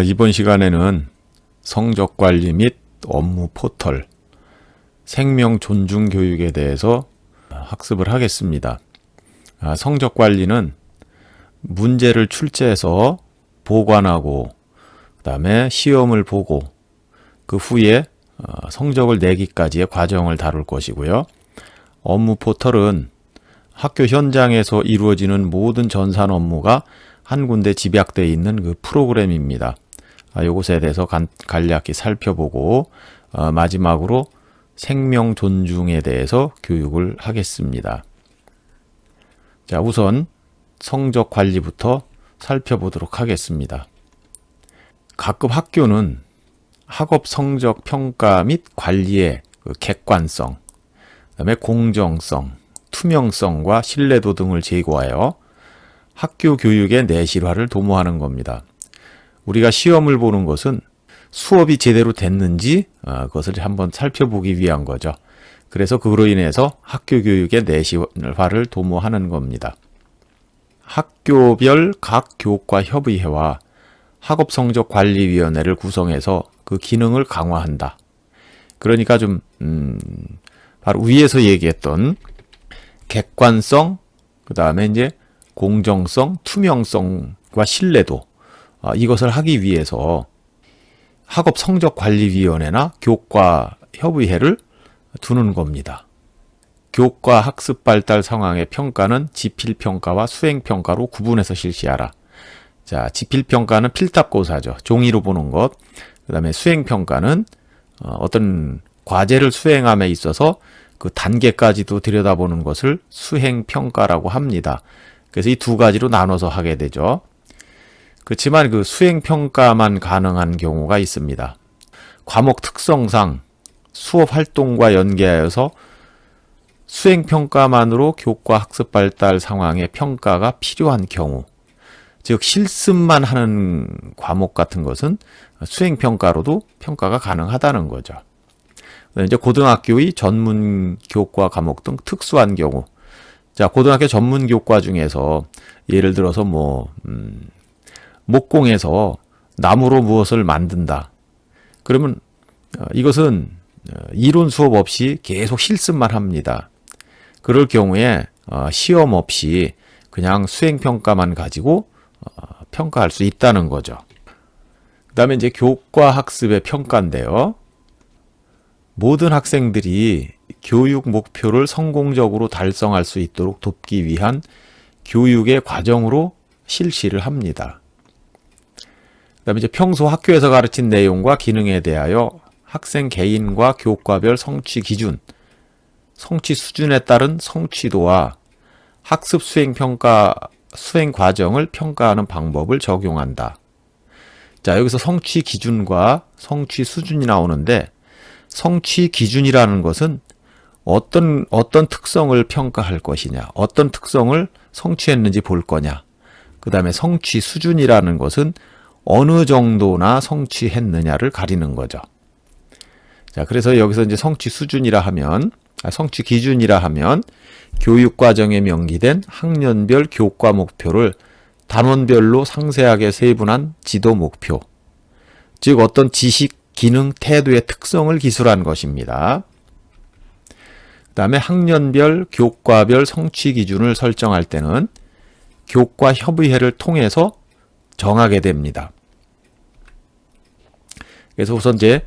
이번 시간에는 성적관리 및 업무 포털, 생명 존중 교육에 대해서 학습을 하겠습니다. 성적관리는 문제를 출제해서 보관하고 그 다음에 시험을 보고 그 후에 성적을 내기까지의 과정을 다룰 것이고요. 업무 포털은 학교 현장에서 이루어지는 모든 전산 업무가 한 군데 집약되어 있는 그 프로그램입니다. 이것에 대해서 간략히 살펴보고 마지막으로 생명 존중에 대해서 교육을 하겠습니다. 자, 우선 성적 관리부터 살펴보도록 하겠습니다. 각급 학교는 학업 성적 평가 및 관리의 객관성, 그다음에 공정성, 투명성과 신뢰도 등을 제고하여 학교 교육의 내실화를 도모하는 겁니다. 우리가 시험을 보는 것은 수업이 제대로 됐는지 그것을 한번 살펴보기 위한 거죠. 그래서 그로 인해서 학교 교육의 내실화를 도모하는 겁니다. 학교별 각 교과 협의회와 학업성적관리위원회를 구성해서 그 기능을 강화한다. 그러니까 바로 위에서 얘기했던 객관성, 그 다음에 이제 공정성, 투명성과 신뢰도, 이것을 하기 위해서 학업성적관리위원회나 교과협의회를 두는 겁니다. 교과 학습 발달 상황의 평가는 지필평가와 수행평가로 구분해서 실시하라. 자, 지필평가는 필답고사죠. 종이로 보는 것. 그 다음에 수행평가는 어떤 과제를 수행함에 있어서 그 단계까지도 들여다보는 것을 수행평가라고 합니다. 그래서 이 두 가지로 나눠서 하게 되죠. 그렇지만 그 수행평가만 가능한 경우가 있습니다. 과목 특성상 수업 활동과 연계하여서 수행평가만으로 교과 학습 발달 상황의 평가가 필요한 경우, 즉 실습만 하는 과목 같은 것은 수행평가로도 평가가 가능하다는 거죠. 이제 고등학교의 전문 교과 과목 등 특수한 경우, 자, 고등학교 전문 교과 중에서 예를 들어서 목공에서 나무로 무엇을 만든다. 그러면 이것은 이론 수업 없이 계속 실습만 합니다. 그럴 경우에 시험 없이 그냥 수행평가만 가지고 평가할 수 있다는 거죠. 그 다음에 이제 교과 학습의 평가인데요. 모든 학생들이 교육 목표를 성공적으로 달성할 수 있도록 돕기 위한 교육의 과정으로 실시를 합니다. 그 다음에 이제 평소 학교에서 가르친 내용과 기능에 대하여 학생 개인과 교과별 성취 기준, 성취 수준에 따른 성취도와 학습 수행 과정을 평가하는 방법을 적용한다. 자, 여기서 성취 기준과 성취 수준이 나오는데, 성취 기준이라는 것은 어떤 특성을 평가할 것이냐, 어떤 특성을 성취했는지 볼 거냐. 그 다음에 성취 수준이라는 것은 어느 정도나 성취했느냐를 가리는 거죠. 자, 그래서 여기서 이제 성취 기준이라 하면 교육 과정에 명기된 학년별 교과 목표를 단원별로 상세하게 세분한 지도 목표, 즉 어떤 지식, 기능, 태도의 특성을 기술한 것입니다. 그 다음에 학년별, 교과별 성취 기준을 설정할 때는 교과협의회를 통해서 정하게 됩니다. 그래서 우선 이제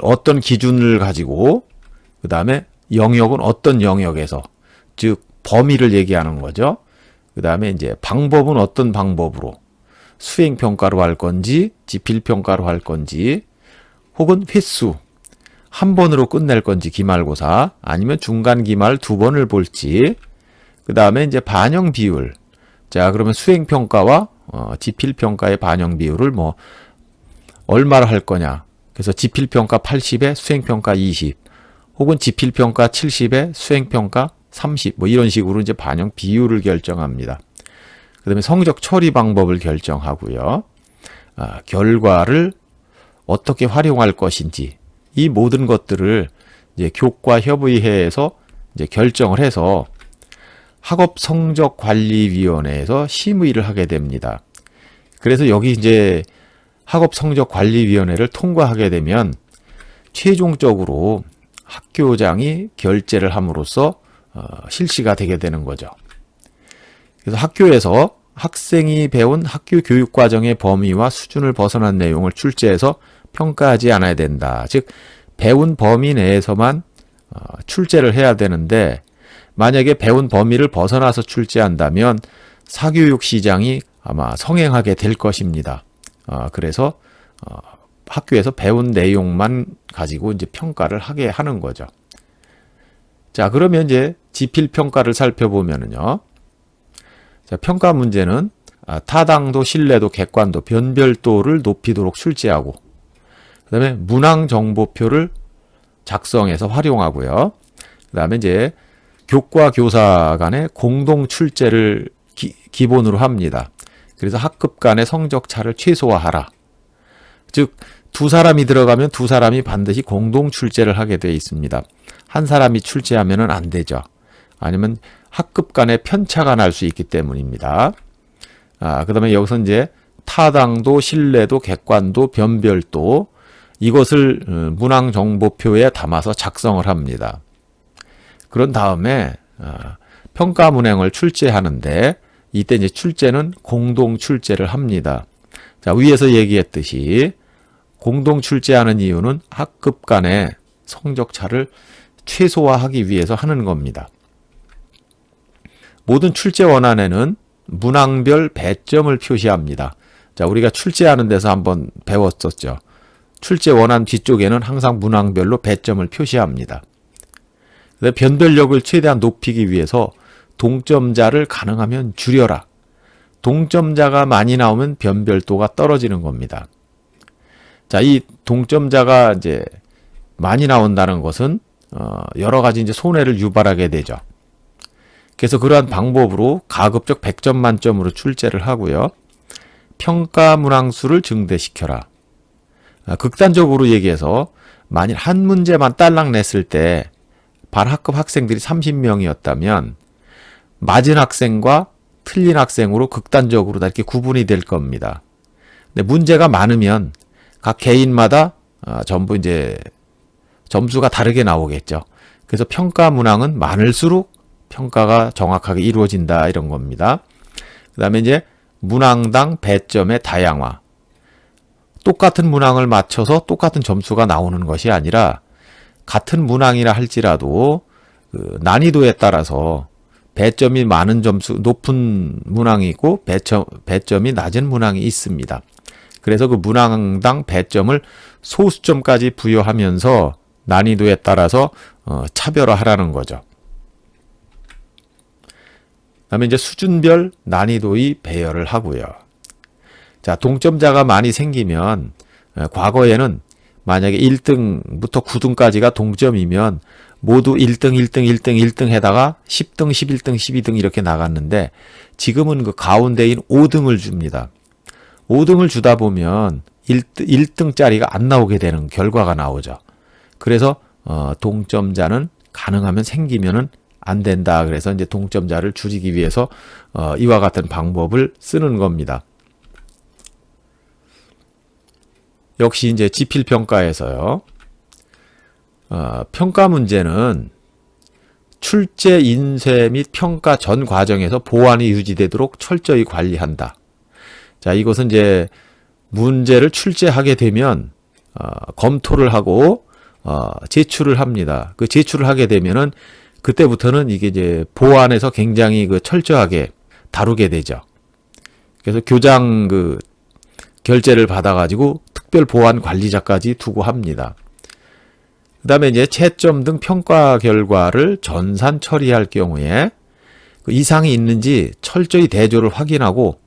어떤 기준을 가지고, 그 다음에 영역은 어떤 영역에서, 즉 범위를 얘기하는 거죠. 그 다음에 이제 방법은 어떤 방법으로, 수행평가로 할 건지 지필평가로 할 건지, 혹은 횟수 한 번으로 끝낼 건지 기말고사, 아니면 중간 기말 2번을 볼지, 그 다음에 이제 반영 비율. 자, 그러면 수행평가와 지필평가의 반영 비율을 얼마로 할 거냐. 그래서 지필평가 80에 수행평가 20, 혹은 지필평가 70에 수행평가 30, 이런 식으로 이제 반영 비율을 결정합니다. 그 다음에 성적 처리 방법을 결정하고요. 결과를 어떻게 활용할 것인지, 이 모든 것들을 이제 교과협의회에서 이제 결정을 해서 학업성적관리위원회에서 심의를 하게 됩니다. 그래서 여기 이제 학업성적관리위원회를 통과하게 되면 최종적으로 학교장이 결재를 함으로써 실시가 되게 되는 거죠. 그래서 학교에서 학생이 배운 학교 교육 과정의 범위와 수준을 벗어난 내용을 출제해서 평가하지 않아야 된다. 즉 배운 범위 내에서만 출제를 해야 되는데 만약에 배운 범위를 벗어나서 출제한다면 사교육 시장이 아마 성행하게 될 것입니다. 그래서 학교에서 배운 내용만 가지고 이제 평가를 하게 하는 거죠. 자, 그러면 이제 지필 평가를 살펴보면은요. 자, 평가 문제는 타당도, 신뢰도, 객관도, 변별도를 높이도록 출제하고, 그 다음에 문항 정보표를 작성해서 활용하고요. 그 다음에 이제 교과 교사 간의 공동 출제를 기본으로 합니다. 그래서 학급 간의 성적 차를 최소화하라. 즉, 두 사람이 들어가면 두 사람이 반드시 공동 출제를 하게 되어 있습니다. 한 사람이 출제하면 안 되죠. 아니면 학급 간의 편차가 날 수 있기 때문입니다. 그 다음에 여기서 이제 타당도, 신뢰도, 객관도, 변별도 이것을 문항 정보표에 담아서 작성을 합니다. 그런 다음에 평가 문항을 출제하는데 이때 이제 출제는 공동 출제를 합니다. 자, 위에서 얘기했듯이 공동 출제하는 이유는 학급 간의 성적 차를 최소화하기 위해서 하는 겁니다. 모든 출제 원안에는 문항별 배점을 표시합니다. 자, 우리가 출제하는 데서 한번 배웠었죠. 출제 원안 뒤쪽에는 항상 문항별로 배점을 표시합니다. 변별력을 최대한 높이기 위해서 동점자를 가능하면 줄여라. 동점자가 많이 나오면 변별도가 떨어지는 겁니다. 자, 이 동점자가 이제 많이 나온다는 것은 여러 가지 이제 손해를 유발하게 되죠. 그래서 그러한 방법으로 가급적 100점 만점으로 출제를 하고요. 평가 문항수를 증대시켜라. 극단적으로 얘기해서 만일 한 문제만 딸랑 냈을 때 반학급 학생들이 30명이었다면 맞은 학생과 틀린 학생으로 극단적으로 다 이렇게 구분이 될 겁니다. 근데 문제가 많으면 각 개인마다 전부 이제 점수가 다르게 나오겠죠. 그래서 평가 문항은 많을수록 평가가 정확하게 이루어진다 이런 겁니다. 그 다음에 이제 문항당 배점의 다양화. 똑같은 문항을 맞춰서 똑같은 점수가 나오는 것이 아니라 같은 문항이라 할지라도 그 난이도에 따라서 배점이 많은 점수, 높은 문항이 있고 배점이 낮은 문항이 있습니다. 그래서 그 문항당 배점을 소수점까지 부여하면서 난이도에 따라서 차별화하라는 거죠. 그다음에 이제 수준별 난이도의 배열을 하고요. 자, 동점자가 많이 생기면 과거에는 만약에 1등부터 9등까지가 동점이면 모두 1등, 1등, 1등, 1등 해다가 10등, 11등, 12등 이렇게 나갔는데 지금은 그 가운데인 5등을 줍니다. 5등을 주다 보면 1등짜리가 안 나오게 되는 결과가 나오죠. 그래서 동점자는 가능하면 생기면은 안 된다. 그래서 이제 동점자를 줄이기 위해서 이와 같은 방법을 쓰는 겁니다. 역시 이제 지필평가에서요. 평가 문제는 출제, 인쇄 및 평가 전 과정에서 보안이 유지되도록 철저히 관리한다. 자, 이것은 이제 문제를 출제하게 되면 검토를 하고 제출을 합니다. 그 제출을 하게 되면은 그때부터는 이게 이제 보안에서 굉장히 그 철저하게 다루게 되죠. 그래서 교장 그 결재를 받아가지고 특별 보안 관리자까지 두고 합니다. 그 다음에 이제 채점 등 평가 결과를 전산 처리할 경우에 그 이상이 있는지 철저히 대조를 확인하고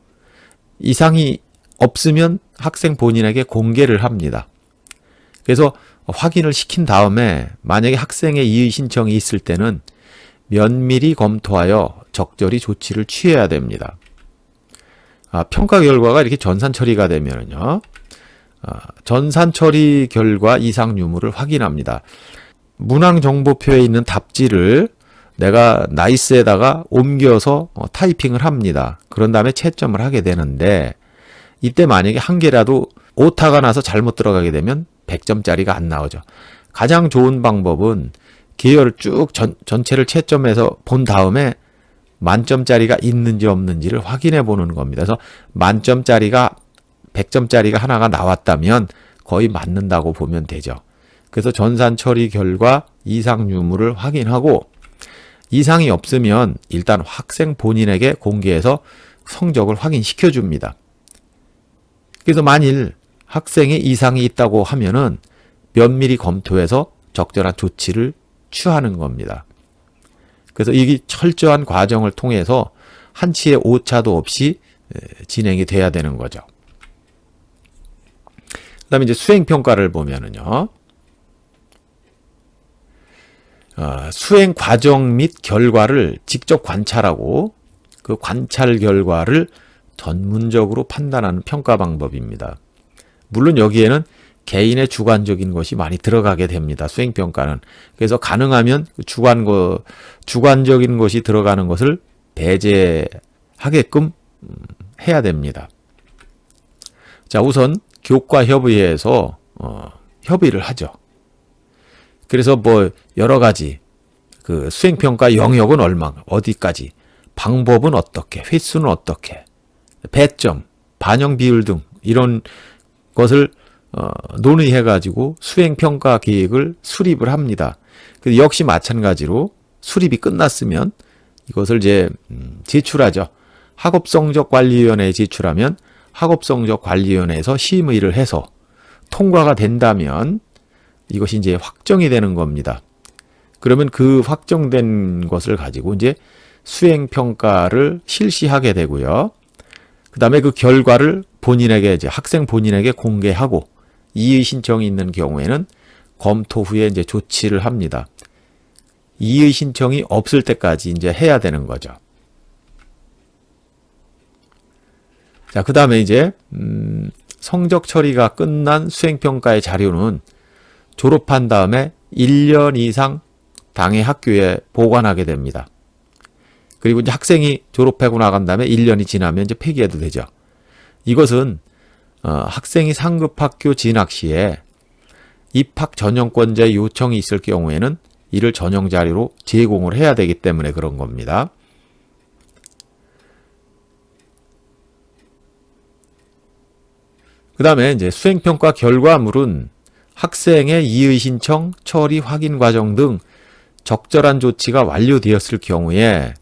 이상이 없으면 학생 본인에게 공개를 합니다. 그래서 확인을 시킨 다음에 만약에 학생의 이의 신청이 있을 때는 면밀히 검토하여 적절히 조치를 취해야 됩니다. 평가 결과가 이렇게 전산 처리가 되면요. 전산 처리 결과 이상 유무를 확인합니다. 문항 정보표에 있는 답지를 내가 나이스에다가 옮겨서 타이핑을 합니다. 그런 다음에 채점을 하게 되는데 이때 만약에 한 개라도 오타가 나서 잘못 들어가게 되면 100점짜리가 안 나오죠. 가장 좋은 방법은 계열을 쭉 전체를 채점해서 본 다음에 만점짜리가 있는지 없는지를 확인해 보는 겁니다. 그래서 만점짜리가 100점짜리가 하나가 나왔다면 거의 맞는다고 보면 되죠. 그래서 전산 처리 결과 이상 유무를 확인하고 이상이 없으면 일단 학생 본인에게 공개해서 성적을 확인시켜 줍니다. 그래서 만일 학생이 이상이 있다고 하면은 면밀히 검토해서 적절한 조치를 취하는 겁니다. 그래서 이게 철저한 과정을 통해서 한치의 오차도 없이 진행이 돼야 되는 거죠. 그 다음에 이제 수행평가를 보면은요. 수행 과정 및 결과를 직접 관찰하고 그 관찰 결과를 전문적으로 판단하는 평가 방법입니다. 물론 여기에는 개인의 주관적인 것이 많이 들어가게 됩니다. 수행평가는. 그래서 가능하면 주관적인 것이 들어가는 것을 배제하게끔 해야 됩니다. 자, 우선 교과협의회에서 협의를 하죠. 그래서 뭐 여러 가지 그 수행평가 영역은 얼마, 어디까지, 방법은 어떻게, 횟수는 어떻게, 배점, 반영 비율 등 이런 것을 논의해가지고 수행평가 계획을 수립을 합니다. 역시 마찬가지로 수립이 끝났으면 이것을 이제 제출하죠. 학업성적관리위원회에 제출하면 학업성적관리위원회에서 심의를 해서 통과가 된다면 이것이 이제 확정이 되는 겁니다. 그러면 그 확정된 것을 가지고 이제 수행평가를 실시하게 되고요. 그 다음에 그 결과를 본인에게, 이제 학생 본인에게 공개하고 이의 신청이 있는 경우에는 검토 후에 이제 조치를 합니다. 이의 신청이 없을 때까지 이제 해야 되는 거죠. 자, 그 다음에 이제, 성적 처리가 끝난 수행평가의 자료는 졸업한 다음에 1년 이상 당해 학교에 보관하게 됩니다. 그리고 이제 학생이 졸업하고 나간 다음에 1년이 지나면 이제 폐기해도 되죠. 이것은 학생이 상급학교 진학 시에 입학 전형권자의 요청이 있을 경우에는 이를 전형 자료로 제공을 해야 되기 때문에 그런 겁니다. 그 다음에 이제 수행평가 결과물은 학생의 이의 신청, 처리 확인 과정 등 적절한 조치가 완료되었을 경우에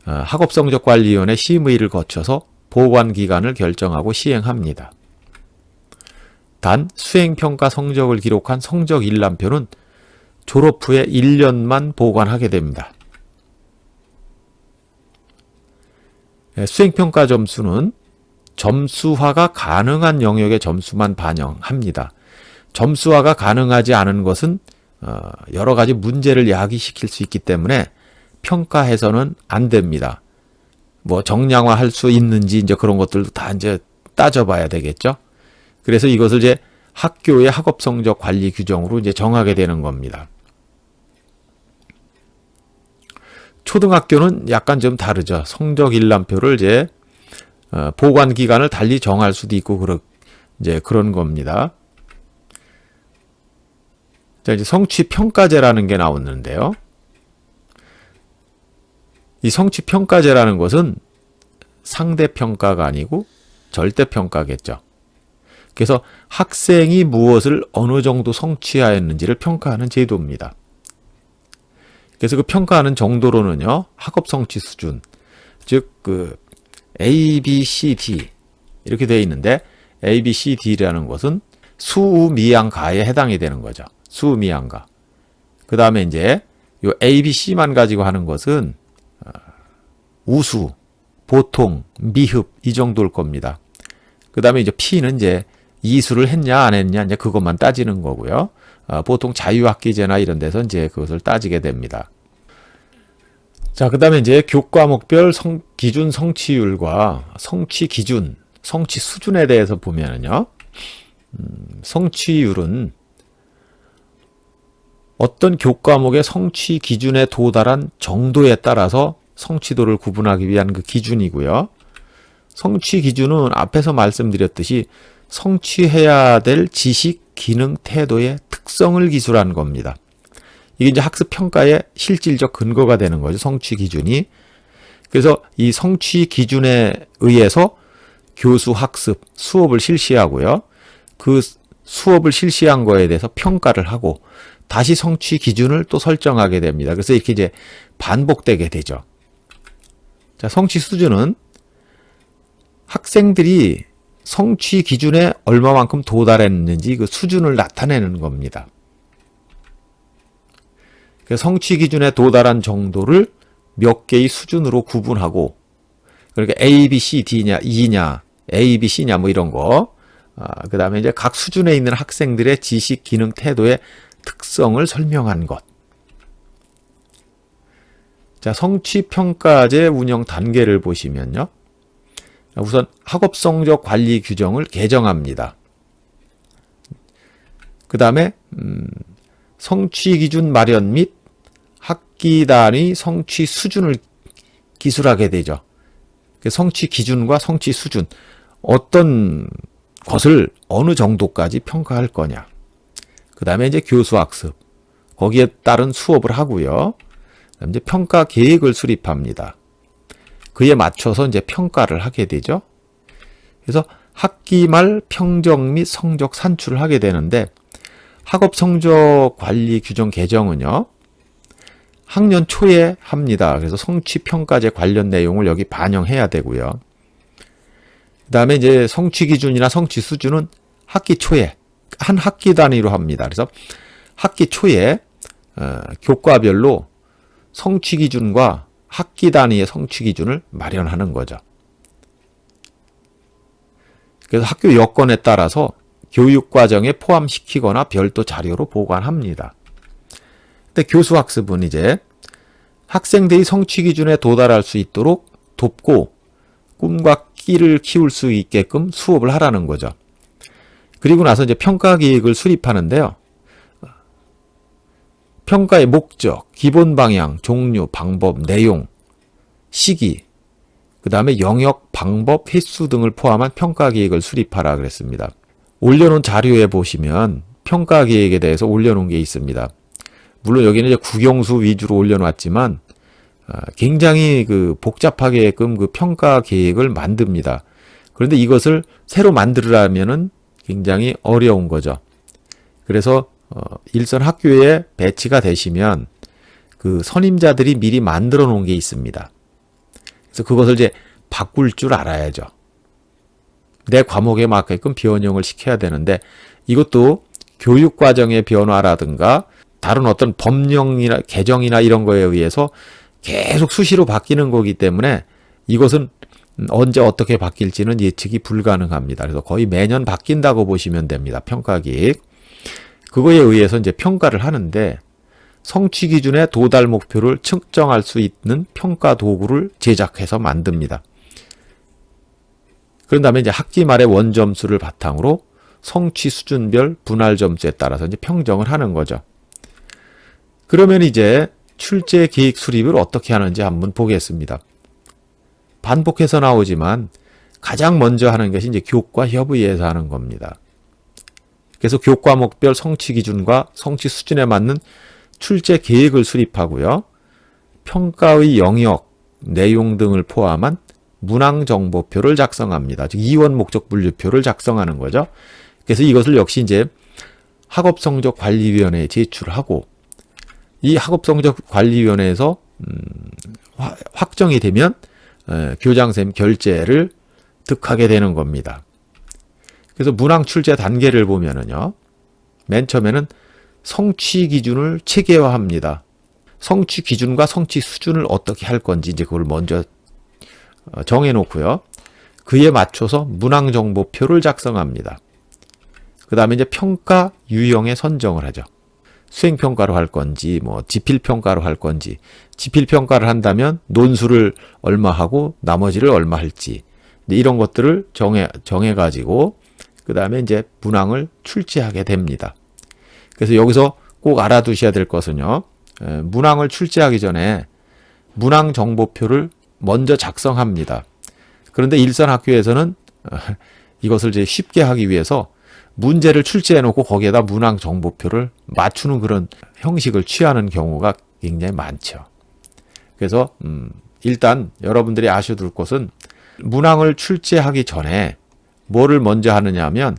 학업성적관리위원회 심의를 거쳐서 보관 기간을 결정하고 시행합니다. 단 수행평가 성적을 기록한 성적 일람표는 졸업 후에 1년만 보관하게 됩니다. 수행평가 점수는 점수화가 가능한 영역의 점수만 반영합니다. 점수화가 가능하지 않은 것은 여러 가지 문제를 야기시킬 수 있기 때문에 평가해서는 안 됩니다. 뭐 정량화할 수 있는지 이제 그런 것들도 다 이제 따져봐야 되겠죠. 그래서 이것을 이제 학교의 학업 성적 관리 규정으로 이제 정하게 되는 겁니다. 초등학교는 약간 좀 다르죠. 성적 일람표를 이제 보관 기간을 달리 정할 수도 있고 이제 그런 겁니다. 자, 이제 성취 평가제라는 게 나오는데요. 이 성취 평가제라는 것은 상대 평가가 아니고 절대 평가겠죠. 그래서 학생이 무엇을 어느 정도 성취하였는지를 평가하는 제도입니다. 그래서 그 평가하는 정도로는요, 학업 성취 수준, 즉 그 A, B, C, D 이렇게 되어 있는데 A, B, C, D라는 것은 수미양가에 해당이 되는 거죠. 수미양가. 그 다음에 이제 요 A, B, C만 가지고 하는 것은 우수, 보통, 미흡 이 정도일 겁니다. 그 다음에 이제 P는 이제 이수를 했냐 안 했냐 이제 그것만 따지는 거고요. 보통 자유학기제나 이런 데서 이제 그것을 따지게 됩니다. 자, 그 다음에 이제 교과목별 기준 성취율과 성취 기준, 성취 수준에 대해서 보면은요, 성취율은 어떤 교과목의 성취 기준에 도달한 정도에 따라서 성취도를 구분하기 위한 그 기준이고요. 성취 기준은 앞에서 말씀드렸듯이 성취해야 될 지식, 기능, 태도의 특성을 기술하는 겁니다. 이게 이제 학습 평가의 실질적 근거가 되는 거죠. 성취 기준이. 그래서 이 성취 기준에 의해서 교수 학습, 수업을 실시하고요. 그 수업을 실시한 거에 대해서 평가를 하고 다시 성취 기준을 또 설정하게 됩니다. 그래서 이렇게 이제 반복되게 되죠. 자, 성취 수준은 학생들이 성취 기준에 얼마만큼 도달했는지 그 수준을 나타내는 겁니다. 그래서 성취 기준에 도달한 정도를 몇 개의 수준으로 구분하고, 그러니까 A, B, C, D냐, E냐, A, B, C냐 뭐 이런 거. 그 다음에 이제 각 수준에 있는 학생들의 지식, 기능, 태도의 특성을 설명한 것. 자, 성취평가제 운영 단계를 보시면요. 우선 학업성적 관리 규정을 개정합니다. 그 다음에 성취기준 마련 및 학기 단위 성취 수준을 기술하게 되죠. 성취 기준과 성취 수준, 어떤 것을 어느 정도까지 평가할 거냐. 그 다음에 이제 교수학습, 거기에 따른 수업을 하고요. 그다음에 이제 평가 계획을 수립합니다. 그에 맞춰서 이제 평가를 하게 되죠. 그래서 학기 말 평정 및 성적 산출을 하게 되는데, 학업 성적 관리 규정 개정은요, 학년 초에 합니다. 그래서 성취 평가제 관련 내용을 여기 반영해야 되고요. 그 다음에 이제 성취 기준이나 성취 수준은 학기 초에 한 학기 단위로 합니다. 그래서 학기 초에 교과별로 성취 기준과 학기 단위의 성취 기준을 마련하는 거죠. 그래서 학교 여건에 따라서 교육과정에 포함시키거나 별도 자료로 보관합니다. 근데 교수학습은 이제 학생들이 성취 기준에 도달할 수 있도록 돕고 꿈과 끼를 키울 수 있게끔 수업을 하라는 거죠. 그리고 나서 이제 평가 계획을 수립하는데요. 평가의 목적, 기본 방향, 종류, 방법, 내용, 시기, 그 다음에 영역, 방법, 횟수 등을 포함한 평가 계획을 수립하라 그랬습니다. 올려놓은 자료에 보시면 평가 계획에 대해서 올려놓은 게 있습니다. 물론 여기는 이제 국영수 위주로 올려놨지만 굉장히 복잡하게끔 그 평가 계획을 만듭니다. 그런데 이것을 새로 만들으려면은 굉장히 어려운 거죠. 그래서 일선 학교에 배치가 되시면 그 선임자들이 미리 만들어 놓은 게 있습니다. 그래서 그것을 이제 바꿀 줄 알아야죠. 내 과목에 맞게끔 변형을 시켜야 되는데, 이것도 교육과정의 변화라든가 다른 어떤 법령이나 개정이나 이런 거에 의해서 계속 수시로 바뀌는 거기 때문에 이것은 언제 어떻게 바뀔지는 예측이 불가능합니다. 그래서 거의 매년 바뀐다고 보시면 됩니다. 평가 계획. 그거에 의해서 이제 평가를 하는데, 성취 기준의 도달 목표를 측정할 수 있는 평가 도구를 제작해서 만듭니다. 그런 다음에 이제 학기 말의 원점수를 바탕으로 성취 수준별 분할 점수에 따라서 이제 평정을 하는 거죠. 그러면 이제 출제 계획 수립을 어떻게 하는지 한번 보겠습니다. 반복해서 나오지만 가장 먼저 하는 것이 이제 교과 협의회에서 하는 겁니다. 그래서 교과목별 성취 기준과 성취 수준에 맞는 출제 계획을 수립하고요. 평가의 영역, 내용 등을 포함한 문항정보표를 작성합니다. 즉 이원 목적 분류표를 작성하는 거죠. 그래서 이것을 역시 이제 학업성적관리위원회에 제출하고, 이 학업성적관리위원회에서 확정이 되면 교장선생님 결재를 득하게 되는 겁니다. 그래서 문항 출제 단계를 보면은요, 맨 처음에는 성취 기준을 체계화합니다. 성취 기준과 성취 수준을 어떻게 할 건지 이제 그걸 먼저 정해놓고요. 그에 맞춰서 문항 정보표를 작성합니다. 그 다음에 이제 평가 유형의 선정을 하죠. 수행평가로 할 건지, 지필평가로 할 건지, 지필평가를 한다면 논술을 얼마 하고 나머지를 얼마 할지, 이런 것들을 정해가지고, 그 다음에 이제 문항을 출제하게 됩니다. 그래서 여기서 꼭 알아두셔야 될 것은요, 문항을 출제하기 전에 문항 정보표를 먼저 작성합니다. 그런데 일선 학교에서는 이것을 이제 쉽게 하기 위해서 문제를 출제해 놓고 거기에다 문항 정보표를 맞추는 그런 형식을 취하는 경우가 굉장히 많죠. 그래서 일단 여러분들이 아셔야 될 것은 문항을 출제하기 전에 뭐를 먼저 하느냐 하면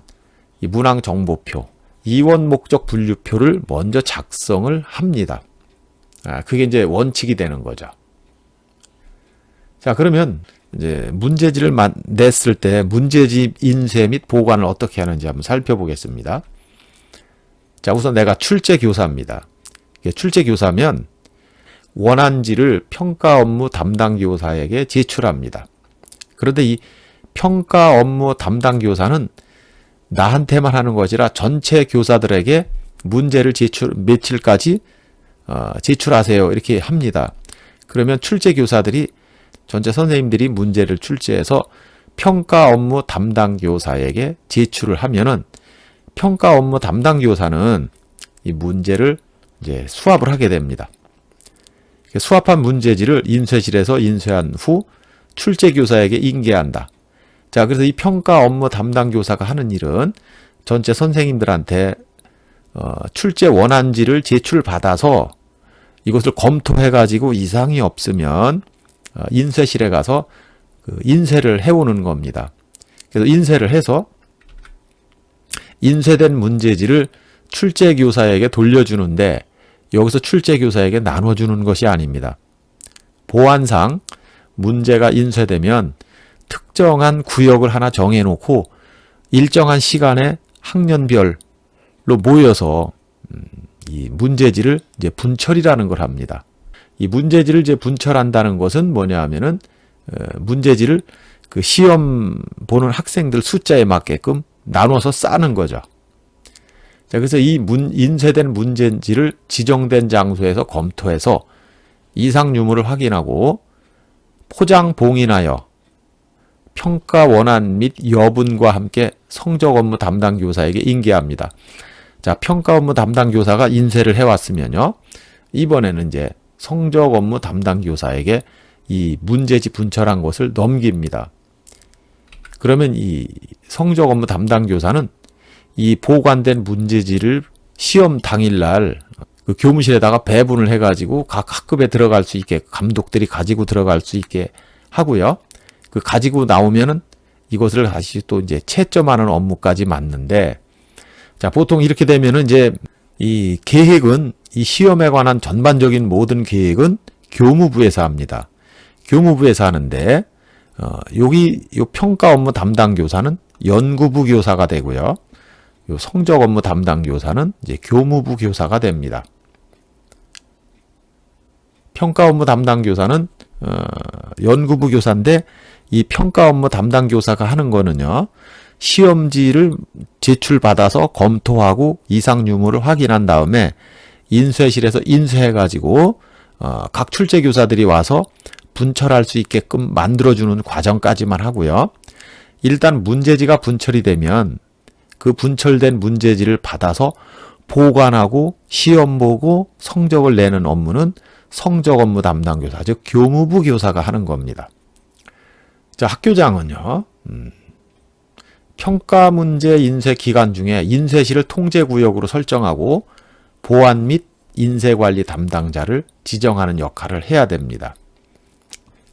이 문항 정보표, 이원 목적 분류표를 먼저 작성을 합니다. 그게 이제 원칙이 되는 거죠. 자, 그러면 이제 문제지를 냈을 때 문제집 인쇄 및 보관을 어떻게 하는지 한번 살펴보겠습니다. 자, 우선 내가 출제교사입니다. 출제교사면 원안지를 평가 업무 담당 교사에게 제출합니다. 그런데 이 평가 업무 담당 교사는 나한테만 하는 것이라 전체 교사들에게 문제를 며칠까지 제출하세요 이렇게 합니다. 그러면 출제교사들이 전체 선생님들이 문제를 출제해서 평가 업무 담당 교사에게 제출을 하면은 평가 업무 담당 교사는 이 문제를 이제 수합을 하게 됩니다. 수합한 문제지를 인쇄실에서 인쇄한 후 출제교사에게 인계한다. 자, 그래서 이 평가 업무 담당 교사가 하는 일은 전체 선생님들한테 출제 원안지를 제출받아서 이것을 검토해가지고 이상이 없으면 인쇄실에 가서 인쇄를 해오는 겁니다. 그래서 인쇄를 해서 인쇄된 문제지를 출제교사에게 돌려주는데 여기서 출제교사에게 나눠주는 것이 아닙니다. 보안상 문제가 인쇄되면 특정한 구역을 하나 정해놓고 일정한 시간에 학년별로 모여서 이 문제지를 이제 분철이라는 걸 합니다. 이 문제지를 이제 분철한다는 것은 뭐냐 하면은 문제지를 그 시험 보는 학생들 숫자에 맞게끔 나눠서 싸는 거죠. 자, 그래서 이 인쇄된 문제지를 지정된 장소에서 검토해서 이상 유무를 확인하고 포장 봉인하여 평가 원안 및 여분과 함께 성적 업무 담당 교사에게 인계합니다. 자, 평가 업무 담당 교사가 인쇄를 해왔으면요, 이번에는 이제 성적 업무 담당 교사에게 이 문제지 분철한 것을 넘깁니다. 그러면 이 성적 업무 담당 교사는 이 보관된 문제지를 시험 당일날 그 교무실에다가 배분을 해가지고 각 학급에 들어갈 수 있게 감독들이 가지고 들어갈 수 있게 하고요. 그 가지고 나오면은 이것을 다시 또 이제 채점하는 업무까지 맡는데, 자, 보통 이렇게 되면은 이제 이 계획은 이 시험에 관한 전반적인 모든 계획은 교무부에서 합니다. 교무부에서 하는데 여기 요 평가 업무 담당 교사는 연구부 교사가 되고요. 요 성적 업무 담당 교사는 이제 교무부 교사가 됩니다. 평가 업무 담당 교사는 연구부 교사인데 이 평가 업무 담당 교사가 하는 거는요, 시험지를 제출받아서 검토하고 이상 유무를 확인한 다음에 인쇄실에서 인쇄해가지고 각 출제 교사들이 와서 분철할 수 있게끔 만들어주는 과정까지만 하고요. 일단 문제지가 분철이 되면 그 분철된 문제지를 받아서 보관하고 시험 보고 성적을 내는 업무는 성적 업무 담당 교사, 즉 교무부 교사가 하는 겁니다. 자, 학교장은요, 평가 문제 인쇄 기간 중에 인쇄실을 통제구역으로 설정하고 보안 및 인쇄관리 담당자를 지정하는 역할을 해야 됩니다.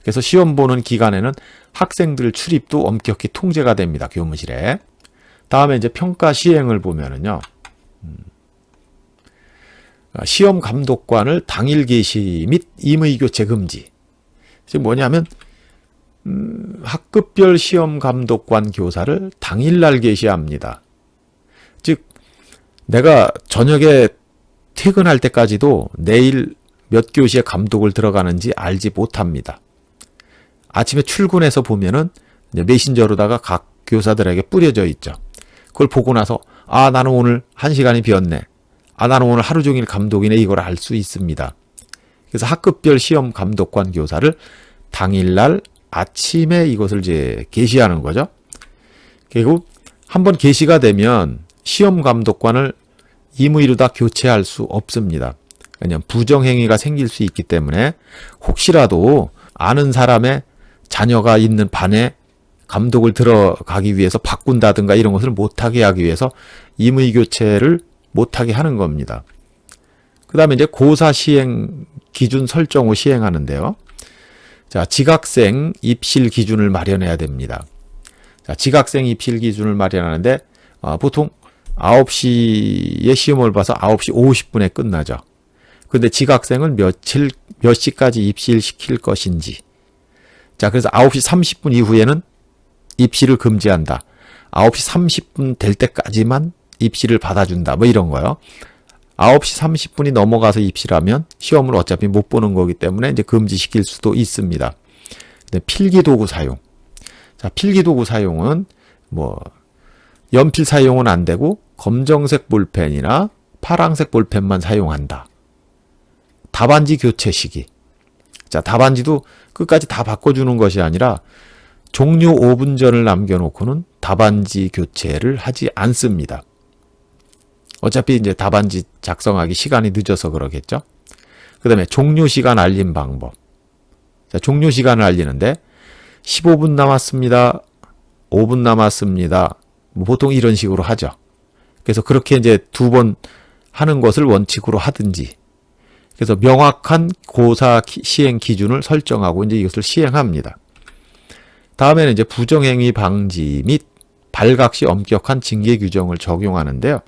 그래서 시험 보는 기간에는 학생들 출입도 엄격히 통제가 됩니다. 교무실에. 다음에 이제 평가 시행을 보면은요, 시험 감독관을 당일 개시 및 임의 교체 금지. 지금 뭐냐면 학급별 시험 감독관 교사를 당일날 개시합니다. 즉 내가 저녁에 퇴근할 때까지도 내일 몇 교시에 감독을 들어가는지 알지 못합니다. 아침에 출근해서 보면은 메신저로다가 각 교사들에게 뿌려져 있죠. 그걸 보고 나서 나는 오늘 1시간이 비었네. 나는 오늘 하루 종일 감독이네. 이걸 알 수 있습니다. 그래서 학급별 시험 감독관 교사를 당일날 아침에 이것을 이제 게시하는 거죠. 그리고 한번 게시가 되면 시험 감독관을 임의로 다 교체할 수 없습니다. 왜냐하면 부정행위가 생길 수 있기 때문에 혹시라도 아는 사람의 자녀가 있는 반에 감독을 들어가기 위해서 바꾼다든가 이런 것을 못하게 하기 위해서 임의 교체를 못하게 하는 겁니다. 그 다음에 이제 고사 시행 기준 설정 후 시행하는데요. 자, 지각생 입실 기준을 마련해야 됩니다. 자, 지각생 입실 기준을 마련하는데 보통 9시에 시험을 봐서 9시 50분에 끝나죠. 근데 지각생을 몇 시까지 입실시킬 것인지. 자, 그래서 9시 30분 이후에는 입시를 금지한다. 9시 30분 될 때까지만 입시를 받아준다. 뭐 이런 거요. 9시 30분이 넘어가서 입시라면 시험을 어차피 못 보는 거기 때문에 이제 금지시킬 수도 있습니다. 근데 필기도구 사용. 자, 필기도구 사용은 뭐 연필 사용은 안 되고 검정색 볼펜이나 파란색 볼펜만 사용한다. 답안지 교체 시기. 자, 답안지도 끝까지 다 바꿔주는 것이 아니라 종료 5분 전을 남겨놓고는 답안지 교체를 하지 않습니다. 어차피 이제 답안지 작성하기 시간이 늦어서 그러겠죠. 그 다음에 종료 시간 알림 방법. 자, 종료 시간을 알리는데 15분 남았습니다. 5분 남았습니다. 뭐 보통 이런 식으로 하죠. 그래서 그렇게 이제 2번 하는 것을 원칙으로 하든지. 그래서 명확한 고사 시행 기준을 설정하고 이제 이것을 시행합니다. 다음에는 이제 부정행위 방지 및 발각 시 엄격한 징계 규정을 적용하는데요.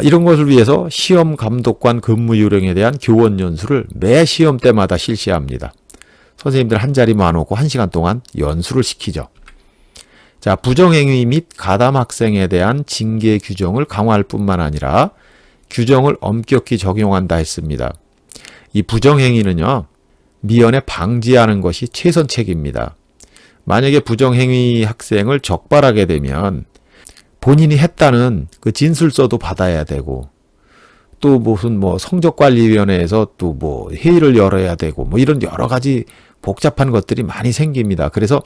이런 것을 위해서 시험 감독관 근무 요령에 대한 교원 연수를 매 시험 때마다 실시합니다. 선생님들 한 자리 모아놓고 1시간 동안 연수를 시키죠. 자, 부정행위 및 가담 학생에 대한 징계 규정을 강화할 뿐만 아니라 규정을 엄격히 적용한다 했습니다. 이 부정행위는요, 미연에 방지하는 것이 최선책입니다. 만약에 부정행위 학생을 적발하게 되면 본인이 했다는 그 진술서도 받아야 되고, 또 무슨 뭐 성적관리위원회에서 또 뭐 회의를 열어야 되고, 뭐 이런 여러 가지 복잡한 것들이 많이 생깁니다. 그래서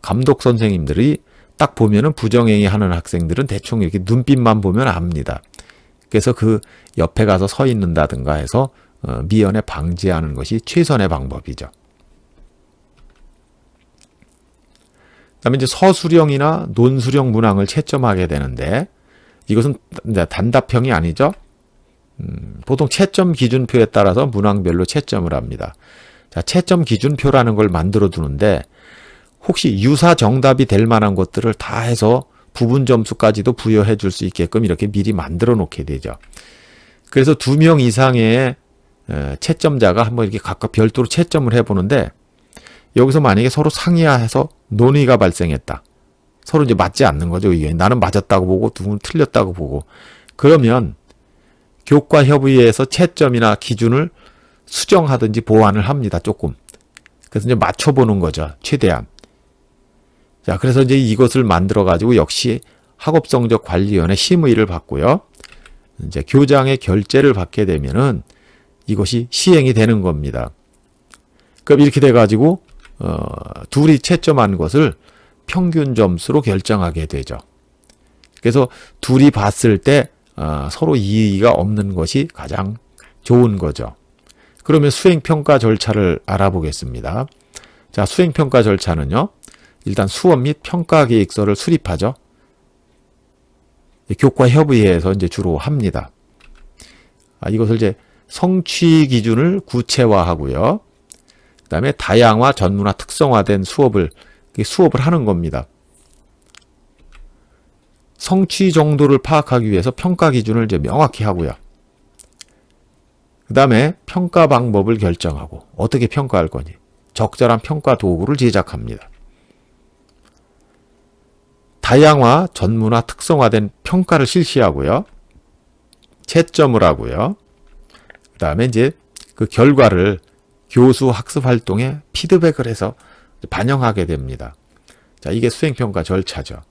감독 선생님들이 딱 보면은 부정행위 하는 학생들은 대충 이렇게 눈빛만 보면 압니다. 그래서 그 옆에 가서 서 있는다든가 해서 미연에 방지하는 것이 최선의 방법이죠. 그다음에 이제 서술형이나 논술형 문항을 채점하게 되는데 이것은 단답형이 아니죠. 보통 채점 기준표에 따라서 문항별로 채점을 합니다. 자, 채점 기준표라는 걸 만들어 두는데 혹시 유사 정답이 될 만한 것들을 다 해서 부분 점수까지도 부여해 줄 수 있게끔 이렇게 미리 만들어 놓게 되죠. 그래서 2명 이상의 채점자가 한번 이렇게 각각 별도로 채점을 해보는데 여기서 만약에 서로 상의해서 논의가 발생했다. 서로 이제 맞지 않는 거죠. 이게 나는 맞았다고 보고 누구는 틀렸다고 보고. 그러면 교과협의회에서 채점이나 기준을 수정하든지 보완을 합니다. 조금. 그래서 이제 맞춰보는 거죠. 최대한. 자, 그래서 이제 이것을 만들어 가지고 역시 학업성적관리위원회 심의를 받고요. 이제 교장의 결재를 받게 되면은 이것이 시행이 되는 겁니다. 그럼 이렇게 돼 가지고 둘이 채점한 것을 평균 점수로 결정하게 되죠. 그래서 둘이 봤을 때 서로 이의가 없는 것이 가장 좋은 거죠. 그러면 수행평가 절차를 알아보겠습니다. 자, 수행평가 절차는요. 일단 수업 및 평가계획서를 수립하죠. 교과협의회에서 이제 주로 합니다. 이것을 이제 성취 기준을 구체화하고요. 그 다음에 다양화, 전문화, 특성화된 수업을 하는 겁니다. 성취 정도를 파악하기 위해서 평가 기준을 이제 명확히 하고요. 그 다음에 평가 방법을 결정하고 어떻게 평가할 거니 적절한 평가 도구를 제작합니다. 다양화, 전문화, 특성화된 평가를 실시하고요. 채점을 하고요. 그 다음에 이제 그 결과를 교수 학습 활동에 피드백을 해서 반영하게 됩니다. 자, 이게 수행평가 절차죠.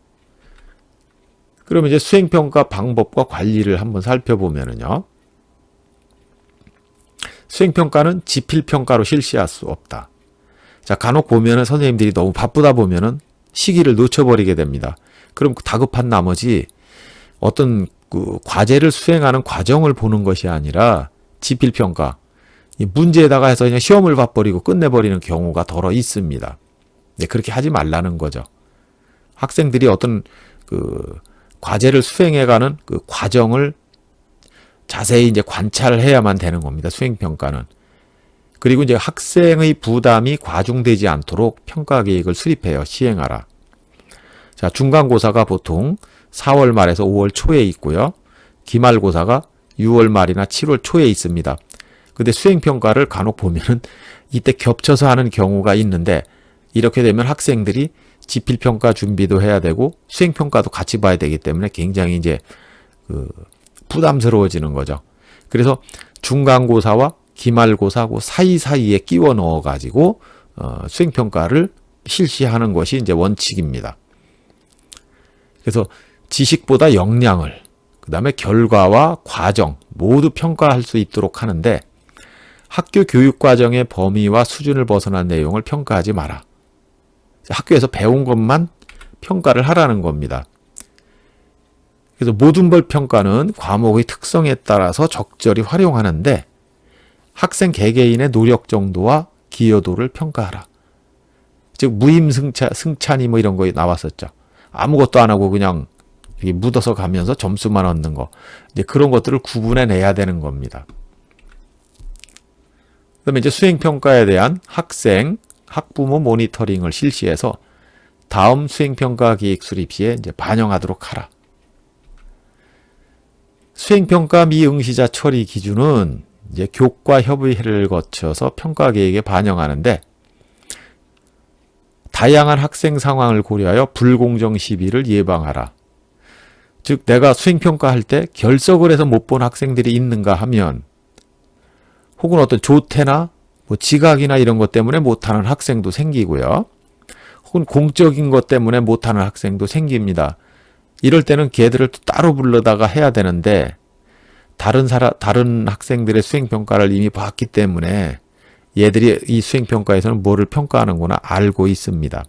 그러면 이제 수행평가 방법과 관리를 한번 살펴보면은요. 수행평가는 지필평가로 실시할 수 없다. 자, 간혹 보면은 선생님들이 너무 바쁘다 보면은 시기를 놓쳐버리게 됩니다. 그럼 다급한 나머지 어떤 그 과제를 수행하는 과정을 보는 것이 아니라 지필평가, 이 문제에다가 해서 그냥 시험을 봐버리고 끝내버리는 경우가 더러 있습니다. 네, 그렇게 하지 말라는 거죠. 학생들이 어떤 그 과제를 수행해가는 그 과정을 자세히 이제 관찰해야만 되는 겁니다. 수행평가는. 그리고 이제 학생의 부담이 과중되지 않도록 평가 계획을 수립해요. 시행하라. 자, 중간고사가 보통 4월 말에서 5월 초에 있고요. 기말고사가 6월 말이나 7월 초에 있습니다. 근데 수행평가를 간혹 보면은 이때 겹쳐서 하는 경우가 있는데, 이렇게 되면 학생들이 지필평가 준비도 해야 되고 수행평가도 같이 봐야 되기 때문에 굉장히 이제 부담스러워지는 거죠. 그래서 중간고사와 기말고사 그 사이사이에 끼워 넣어 가지고 수행평가를 실시하는 것이 이제 원칙입니다. 그래서 지식보다 역량을, 그 다음에 결과와 과정 모두 평가할 수 있도록 하는데, 학교 교육과정의 범위와 수준을 벗어난 내용을 평가하지 마라. 학교에서 배운 것만 평가를 하라는 겁니다. 그래서 모든벌 평가는 과목의 특성에 따라서 적절히 활용하는데, 학생 개개인의 노력 정도와 기여도를 평가하라. 즉 무임승찬이 뭐 이런 거 나왔었죠. 아무것도 안 하고 그냥 묻어서 가면서 점수만 얻는 거. 이제 그런 것들을 구분해내야 되는 겁니다. 그다음에 이제 수행평가에 대한 학생, 학부모 모니터링을 실시해서 다음 수행평가 계획 수립 시에 이제 반영하도록 하라. 수행평가 미응시자 처리 기준은 이제 교과 협의회를 거쳐서 평가 계획에 반영하는데, 다양한 학생 상황을 고려하여 불공정 시비를 예방하라. 즉, 내가 수행평가할 때 결석을 해서 못 본 학생들이 있는가 하면, 혹은 어떤 조퇴나 뭐 지각이나 이런 것 때문에 못하는 학생도 생기고요. 혹은 공적인 것 때문에 못하는 학생도 생깁니다. 이럴 때는 걔들을 또 따로 불러다가 해야 되는데, 다른 학생들의 수행평가를 이미 봤기 때문에 얘들이 이 수행평가에서는 뭐를 평가하는구나 알고 있습니다.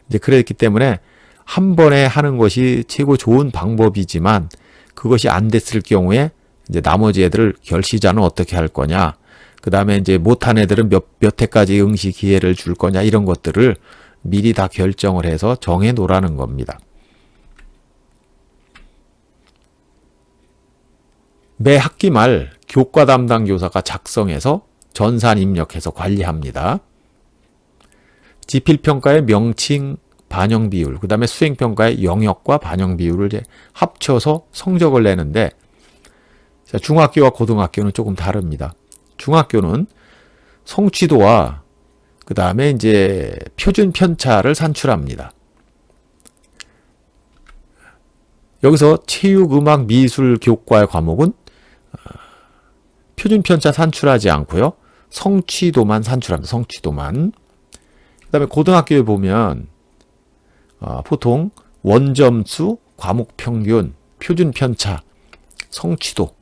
이제 그랬기 때문에 한 번에 하는 것이 최고 좋은 방법이지만, 그것이 안 됐을 경우에 이제 나머지 애들을 결시자는 어떻게 할 거냐, 그 다음에 이제 못한 애들은 몇 회까지 응시 기회를 줄 거냐, 이런 것들을 미리 다 결정을 해서 정해 놓으라는 겁니다. 매 학기 말 교과 담당 교사가 작성해서 전산 입력해서 관리합니다. 지필평가의 명칭, 반영 비율, 그 다음에 수행평가의 영역과 반영 비율을 이제 합쳐서 성적을 내는데, 중학교와 고등학교는 조금 다릅니다. 중학교는 성취도와 그 다음에 이제 표준 편차를 산출합니다. 여기서 체육, 음악, 미술, 교과의 과목은 표준 편차 산출하지 않고요. 성취도만 산출합니다. 성취도만. 그 다음에 고등학교에 보면 보통 원점수, 과목 평균, 표준 편차, 성취도,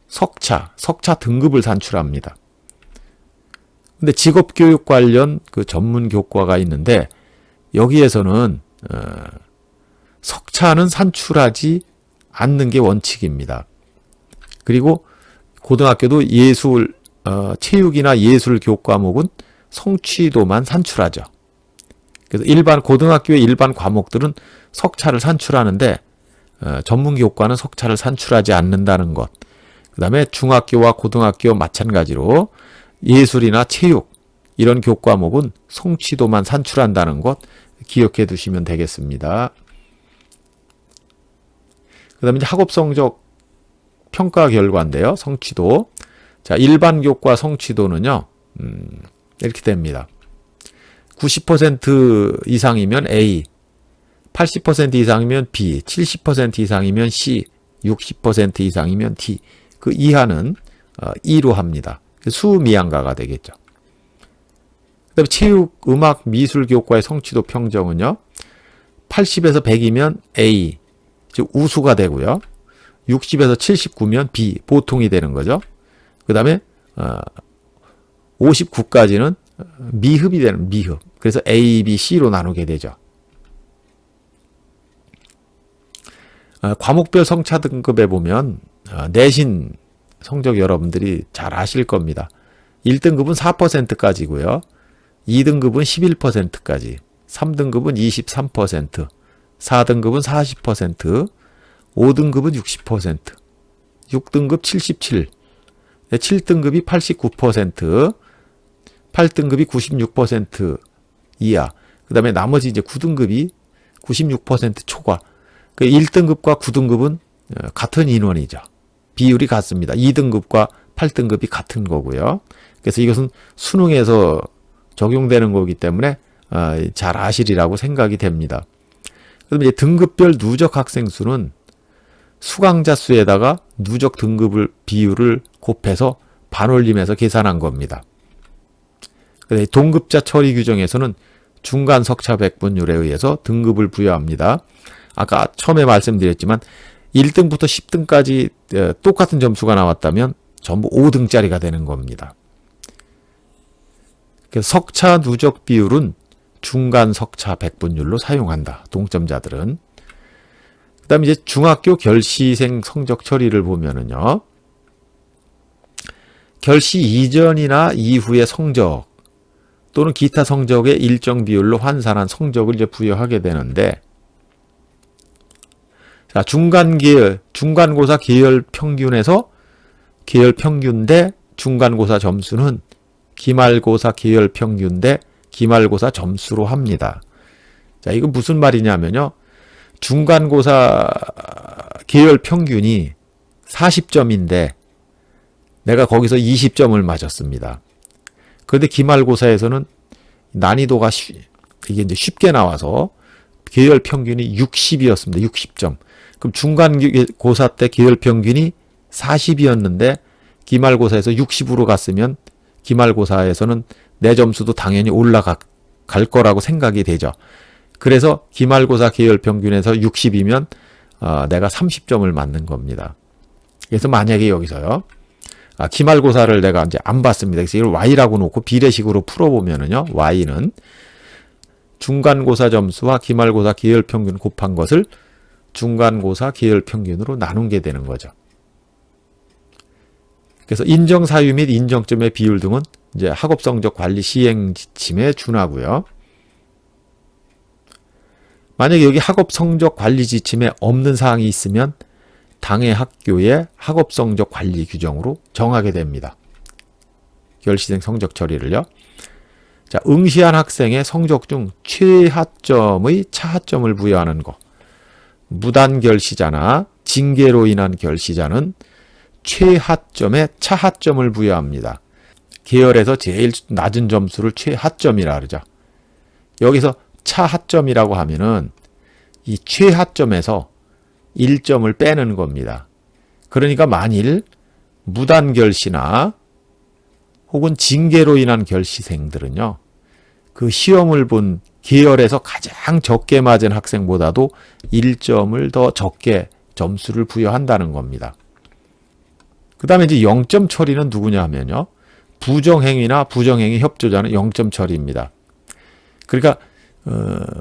석차 등급을 산출합니다. 근데 직업교육 관련 그 전문 교과가 있는데, 여기에서는 석차는 산출하지 않는 게 원칙입니다. 그리고 고등학교도 체육이나 예술 교과목은 성취도만 산출하죠. 그래서 고등학교의 일반 과목들은 석차를 산출하는데, 전문 교과는 석차를 산출하지 않는다는 것. 그 다음에 중학교와 고등학교 마찬가지로 예술이나 체육 이런 교과목은 성취도만 산출한다는 것 기억해 두시면 되겠습니다. 그 다음에 이제 학업 성적 평가 결과인데요. 성취도. 자, 일반 교과 성취도는요, 이렇게 됩니다. 90% 이상이면 A, 80% 이상이면 B, 70% 이상이면 C, 60% 이상이면 D. 그 이하는 E로 합니다. 수미양가가 되겠죠. 그 다음에 체육, 음악, 미술 교과의 성취도 평정은요, 80에서 100이면 A, 즉 우수가 되고요. 60에서 79면 B, 보통이 되는 거죠. 그 다음에 59까지는 미흡이 되는 미흡. 그래서 A, B, C로 나누게 되죠. 과목별 성차 등급에 보면 내신 성적 여러분들이 잘 아실 겁니다. 1등급은 4%까지고요. 2등급은 11%까지, 3등급은 23%, 4등급은 40%, 5등급은 60%, 6등급 77%, 7등급이 89%, 8등급이 96% 이하, 그 다음에 나머지 이제 9등급이 96% 초과. 그 1등급과 9등급은 같은 인원이죠. 비율이 같습니다. 2등급과 8등급이 같은 거고요. 그래서 이것은 수능에서 적용되는 거기 때문에 잘 아시리라고 생각이 됩니다. 그다음에 이제 등급별 누적 학생 수는 수강자 수에다가 누적 등급을 비율을 곱해서 반올림해서 계산한 겁니다. 동급자 처리 규정에서는 중간 석차 백분율에 의해서 등급을 부여합니다. 아까 처음에 말씀드렸지만 1등부터 10등까지 똑같은 점수가 나왔다면 전부 5등짜리가 되는 겁니다. 그래서 석차 누적 비율은 중간 석차 백분율로 사용한다. 동점자들은. 그 다음에 이제 중학교 결시생 성적 처리를 보면은요. 결시 이전이나 이후의 성적 또는 기타 성적의 일정 비율로 환산한 성적을 이제 부여하게 되는데, 자, 중간고사 계열 평균에서 계열 평균 대 중간고사 점수는 기말고사 계열 평균 대 기말고사 점수로 합니다. 자, 이거 무슨 말이냐면요. 중간고사 계열 평균이 40점인데 내가 거기서 20점을 맞았습니다. 그런데 기말고사에서는 난이도가 이게 이제 쉽게 나와서 계열 평균이 60이었습니다. 60점. 그럼 중간고사 때 계열 평균이 40이었는데 기말고사에서 60으로 갔으면 기말고사에서는 내 점수도 당연히 올라갈 거라고 생각이 되죠. 그래서 기말고사 계열 평균에서 60이면 내가 30점을 맞는 겁니다. 그래서 만약에 여기서요. 기말고사를 내가 이제 안 봤습니다. 그래서 이걸 Y라고 놓고 비례식으로 풀어보면은요. Y는 중간고사 점수와 기말고사 계열 평균 곱한 것을 중간고사 계열 평균으로 나누게 되는 거죠. 그래서 인정사유 및 인정점의 비율 등은 이제 학업성적 관리 시행 지침에 준하고요. 만약에 여기 학업성적 관리 지침에 없는 사항이 있으면 당해 학교의 학업성적 관리 규정으로 정하게 됩니다. 결시생 성적 처리를요. 자, 응시한 학생의 성적 중 최하점의 차하점을 부여하는 거. 무단결시자나 징계로 인한 결시자는 최하점에 차하점을 부여합니다. 계열에서 제일 낮은 점수를 최하점이라 그러죠. 여기서 차하점이라고 하면은 이 최하점에서 1점을 빼는 겁니다. 그러니까 만일 무단결시나 혹은 징계로 인한 결시생들은요. 그 시험을 본 계열에서 가장 적게 맞은 학생보다도 1점을 더 적게 점수를 부여한다는 겁니다. 그 다음에 이제 0점 처리는 누구냐 하면요. 부정행위나 부정행위 협조자는 0점 처리입니다. 그러니까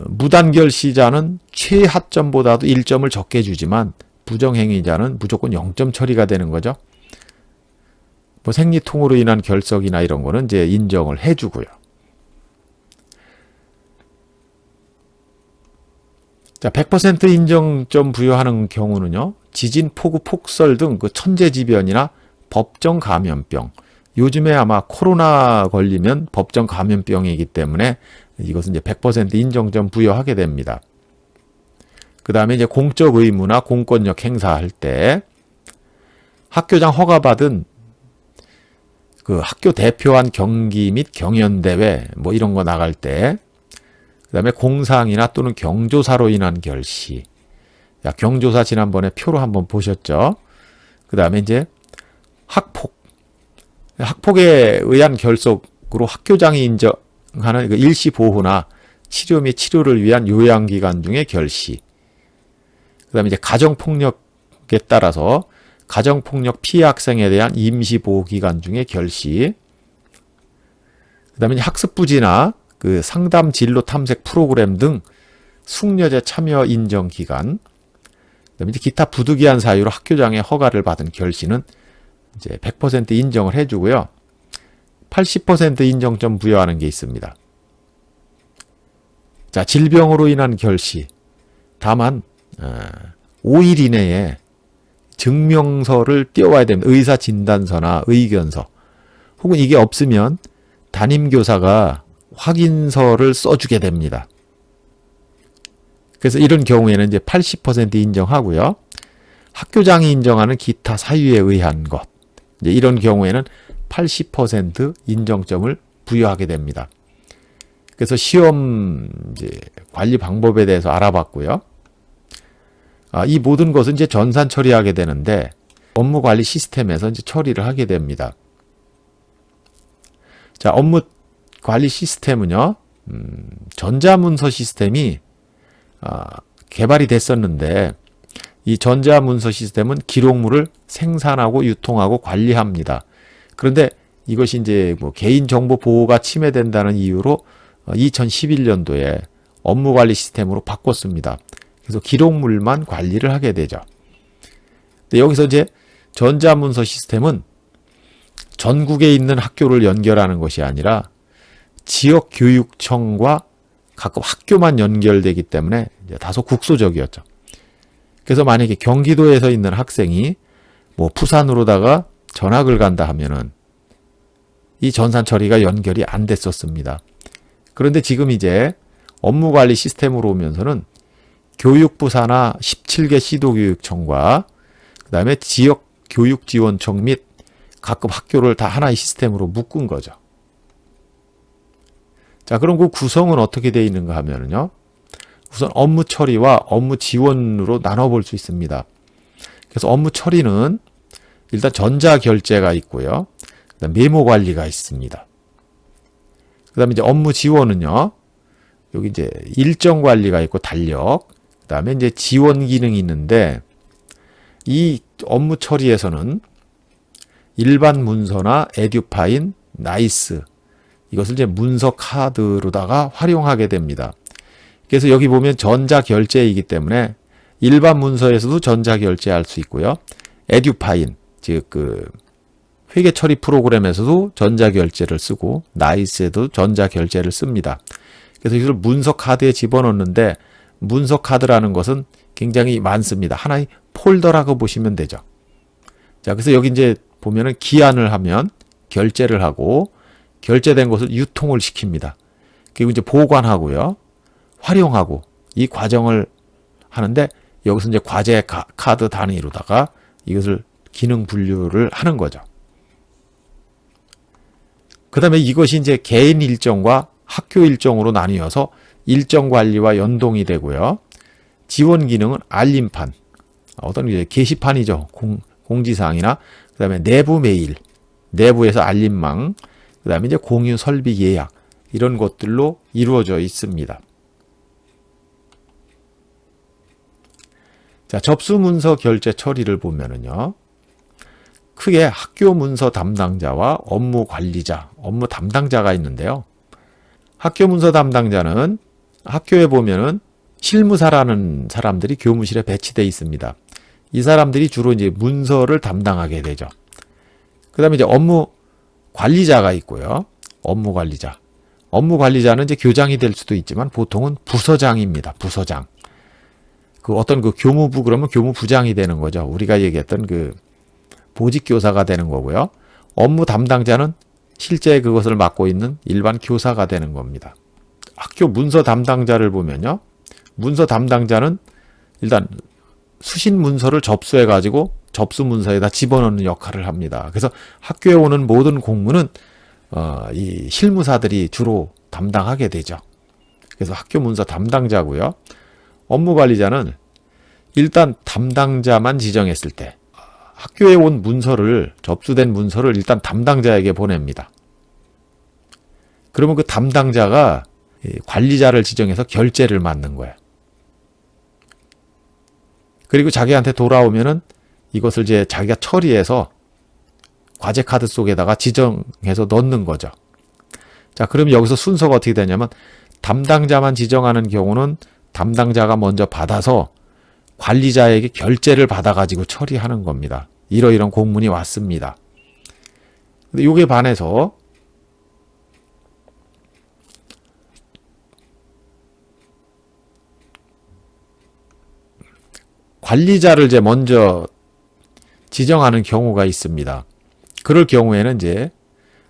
무단결시자는 최하점보다도 1점을 적게 주지만 부정행위자는 무조건 0점 처리가 되는 거죠. 뭐 생리통으로 인한 결석이나 이런 거는 이제 인정을 해주고요. 자, 100% 인정점 부여하는 경우는요. 지진, 폭우, 폭설 등 그 천재지변이나 법정 감염병. 요즘에 아마 코로나 걸리면 법정 감염병이기 때문에 이것은 이제 100% 인정점 부여하게 됩니다. 그 다음에 이제 공적 의무나 공권력 행사할 때 학교장 허가받은 그 학교 대표한 경기 및 경연대회 뭐 이런 거 나갈 때 그 다음에 공상이나 또는 경조사로 인한 결시. 야, 경조사 지난번에 표로 한번 보셨죠? 그 다음에 이제 학폭에 의한 결석으로 학교장이 인정하는 그 일시보호나 치료 및 치료를 위한 요양기간 중의 결시. 그 다음에 이제 가정폭력에 따라서 가정폭력 피해 학생에 대한 임시보호기간 중의 결시. 그 다음에 학습부지나 그 상담 진로 탐색 프로그램 등 숙려제 참여 인정 기간. 그다음에 이제 기타 부득이한 사유로 학교장의 허가를 받은 결시는 이제 100% 인정을 해주고요. 80% 인정점 부여하는 게 있습니다. 자, 질병으로 인한 결시. 다만 5일 이내에 증명서를 띄워와야 됩니다. 의사 진단서나 의견서. 혹은 이게 없으면 담임교사가 확인서를 써주게 됩니다. 그래서 이런 경우에는 이제 80% 인정하고요. 학교장이 인정하는 기타 사유에 의한 것. 이제 이런 경우에는 80% 인정점을 부여하게 됩니다. 그래서 시험 이제 관리 방법에 대해서 알아봤고요. 이 모든 것은 이제 전산 처리하게 되는데 업무 관리 시스템에서 이제 처리를 하게 됩니다. 자, 업무 관리 시스템은요, 전자문서 시스템이 개발이 됐었는데 이 전자문서 시스템은 기록물을 생산하고 유통하고 관리합니다. 그런데 이것이 이제 뭐 개인정보 보호가 침해된다는 이유로 2011년도에 업무관리 시스템으로 바꿨습니다. 그래서 기록물만 관리를 하게 되죠. 근데 여기서 이제 전자문서 시스템은 전국에 있는 학교를 연결하는 것이 아니라 지역교육청과 가끔 학교만 연결되기 때문에 이제 다소 국소적이었죠. 그래서 만약에 경기도에서 있는 학생이 뭐 부산으로다가 전학을 간다 하면은 이 전산 처리가 연결이 안 됐었습니다. 그런데 지금 이제 업무관리 시스템으로 오면서는 교육부 산하 17개 시도교육청과 그 다음에 지역교육지원청 및 각급 학교를 다 하나의 시스템으로 묶은 거죠. 자, 그럼 그 구성은 어떻게 되어 있는가 하면요. 우선 업무 처리와 업무 지원으로 나눠볼 수 있습니다. 그래서 업무 처리는 일단 전자결제가 있고요. 그다음 메모 관리가 있습니다. 그 다음에 이제 업무 지원은요. 여기 이제 일정 관리가 있고 달력. 그 다음에 이제 지원 기능이 있는데 이 업무 처리에서는 일반 문서나 에듀파인, 나이스 이것을 이제 문서 카드로다가 활용하게 됩니다. 그래서 여기 보면 전자결제이기 때문에 일반 문서에서도 전자결제할 수 있고요. 에듀파인, 즉 그 회계 처리 프로그램에서도 전자결제를 쓰고 나이스에도 전자결제를 씁니다. 그래서 이걸 문서 카드에 집어넣는데 문서 카드라는 것은 굉장히 많습니다. 하나의 폴더라고 보시면 되죠. 자, 그래서 여기 이제 보면은 기한을 하면 결제를 하고 결제된 것을 유통을 시킵니다. 그리고 이제 보관하고요. 활용하고 이 과정을 하는데 여기서 이제 과제 카드 단위로다가 이것을 기능 분류를 하는 거죠. 그 다음에 이것이 이제 개인 일정과 학교 일정으로 나뉘어서 일정 관리와 연동이 되고요. 지원 기능은 알림판, 어떤 이제 게시판이죠. 공지사항이나 그 다음에 내부 메일, 내부에서 알림망, 그 다음에 이제 공유 설비 예약 이런 것들로 이루어져 있습니다. 자, 접수 문서 결제 처리를 보면은요. 크게 학교 문서 담당자와 업무 관리자, 업무 담당자가 있는데요. 학교 문서 담당자는 학교에 보면은 실무사라는 사람들이 교무실에 배치되어 있습니다. 이 사람들이 주로 이제 문서를 담당하게 되죠. 그 다음에 이제 업무 관리자가 있고요. 업무 관리자. 업무 관리자는 이제 교장이 될 수도 있지만 보통은 부서장입니다. 부서장. 그 어떤 그 교무부 그러면 교무부장이 되는 거죠. 우리가 얘기했던 그 보직교사가 되는 거고요. 업무 담당자는 실제 그것을 맡고 있는 일반 교사가 되는 겁니다. 학교 문서 담당자를 보면요. 문서 담당자는 일단 수신 문서를 접수해 가지고 접수 문서에다 집어넣는 역할을 합니다. 그래서 학교에 오는 모든 공무는 이 실무사들이 주로 담당하게 되죠. 그래서 학교 문서 담당자고요. 업무 관리자는 일단 담당자만 지정했을 때 학교에 온 문서를 접수된 문서를 일단 담당자에게 보냅니다. 그러면 그 담당자가 관리자를 지정해서 결제를 맡는 거예요. 그리고 자기한테 돌아오면은 이것을 이제 자기가 처리해서 과제 카드 속에다가 지정해서 넣는 거죠. 자, 그럼 여기서 순서가 어떻게 되냐면 담당자만 지정하는 경우는 담당자가 먼저 받아서 관리자에게 결제를 받아가지고 처리하는 겁니다. 이러이러한 공문이 왔습니다. 근데 이게 반해서 관리자를 이제 먼저 지정하는 경우가 있습니다. 그럴 경우에는 이제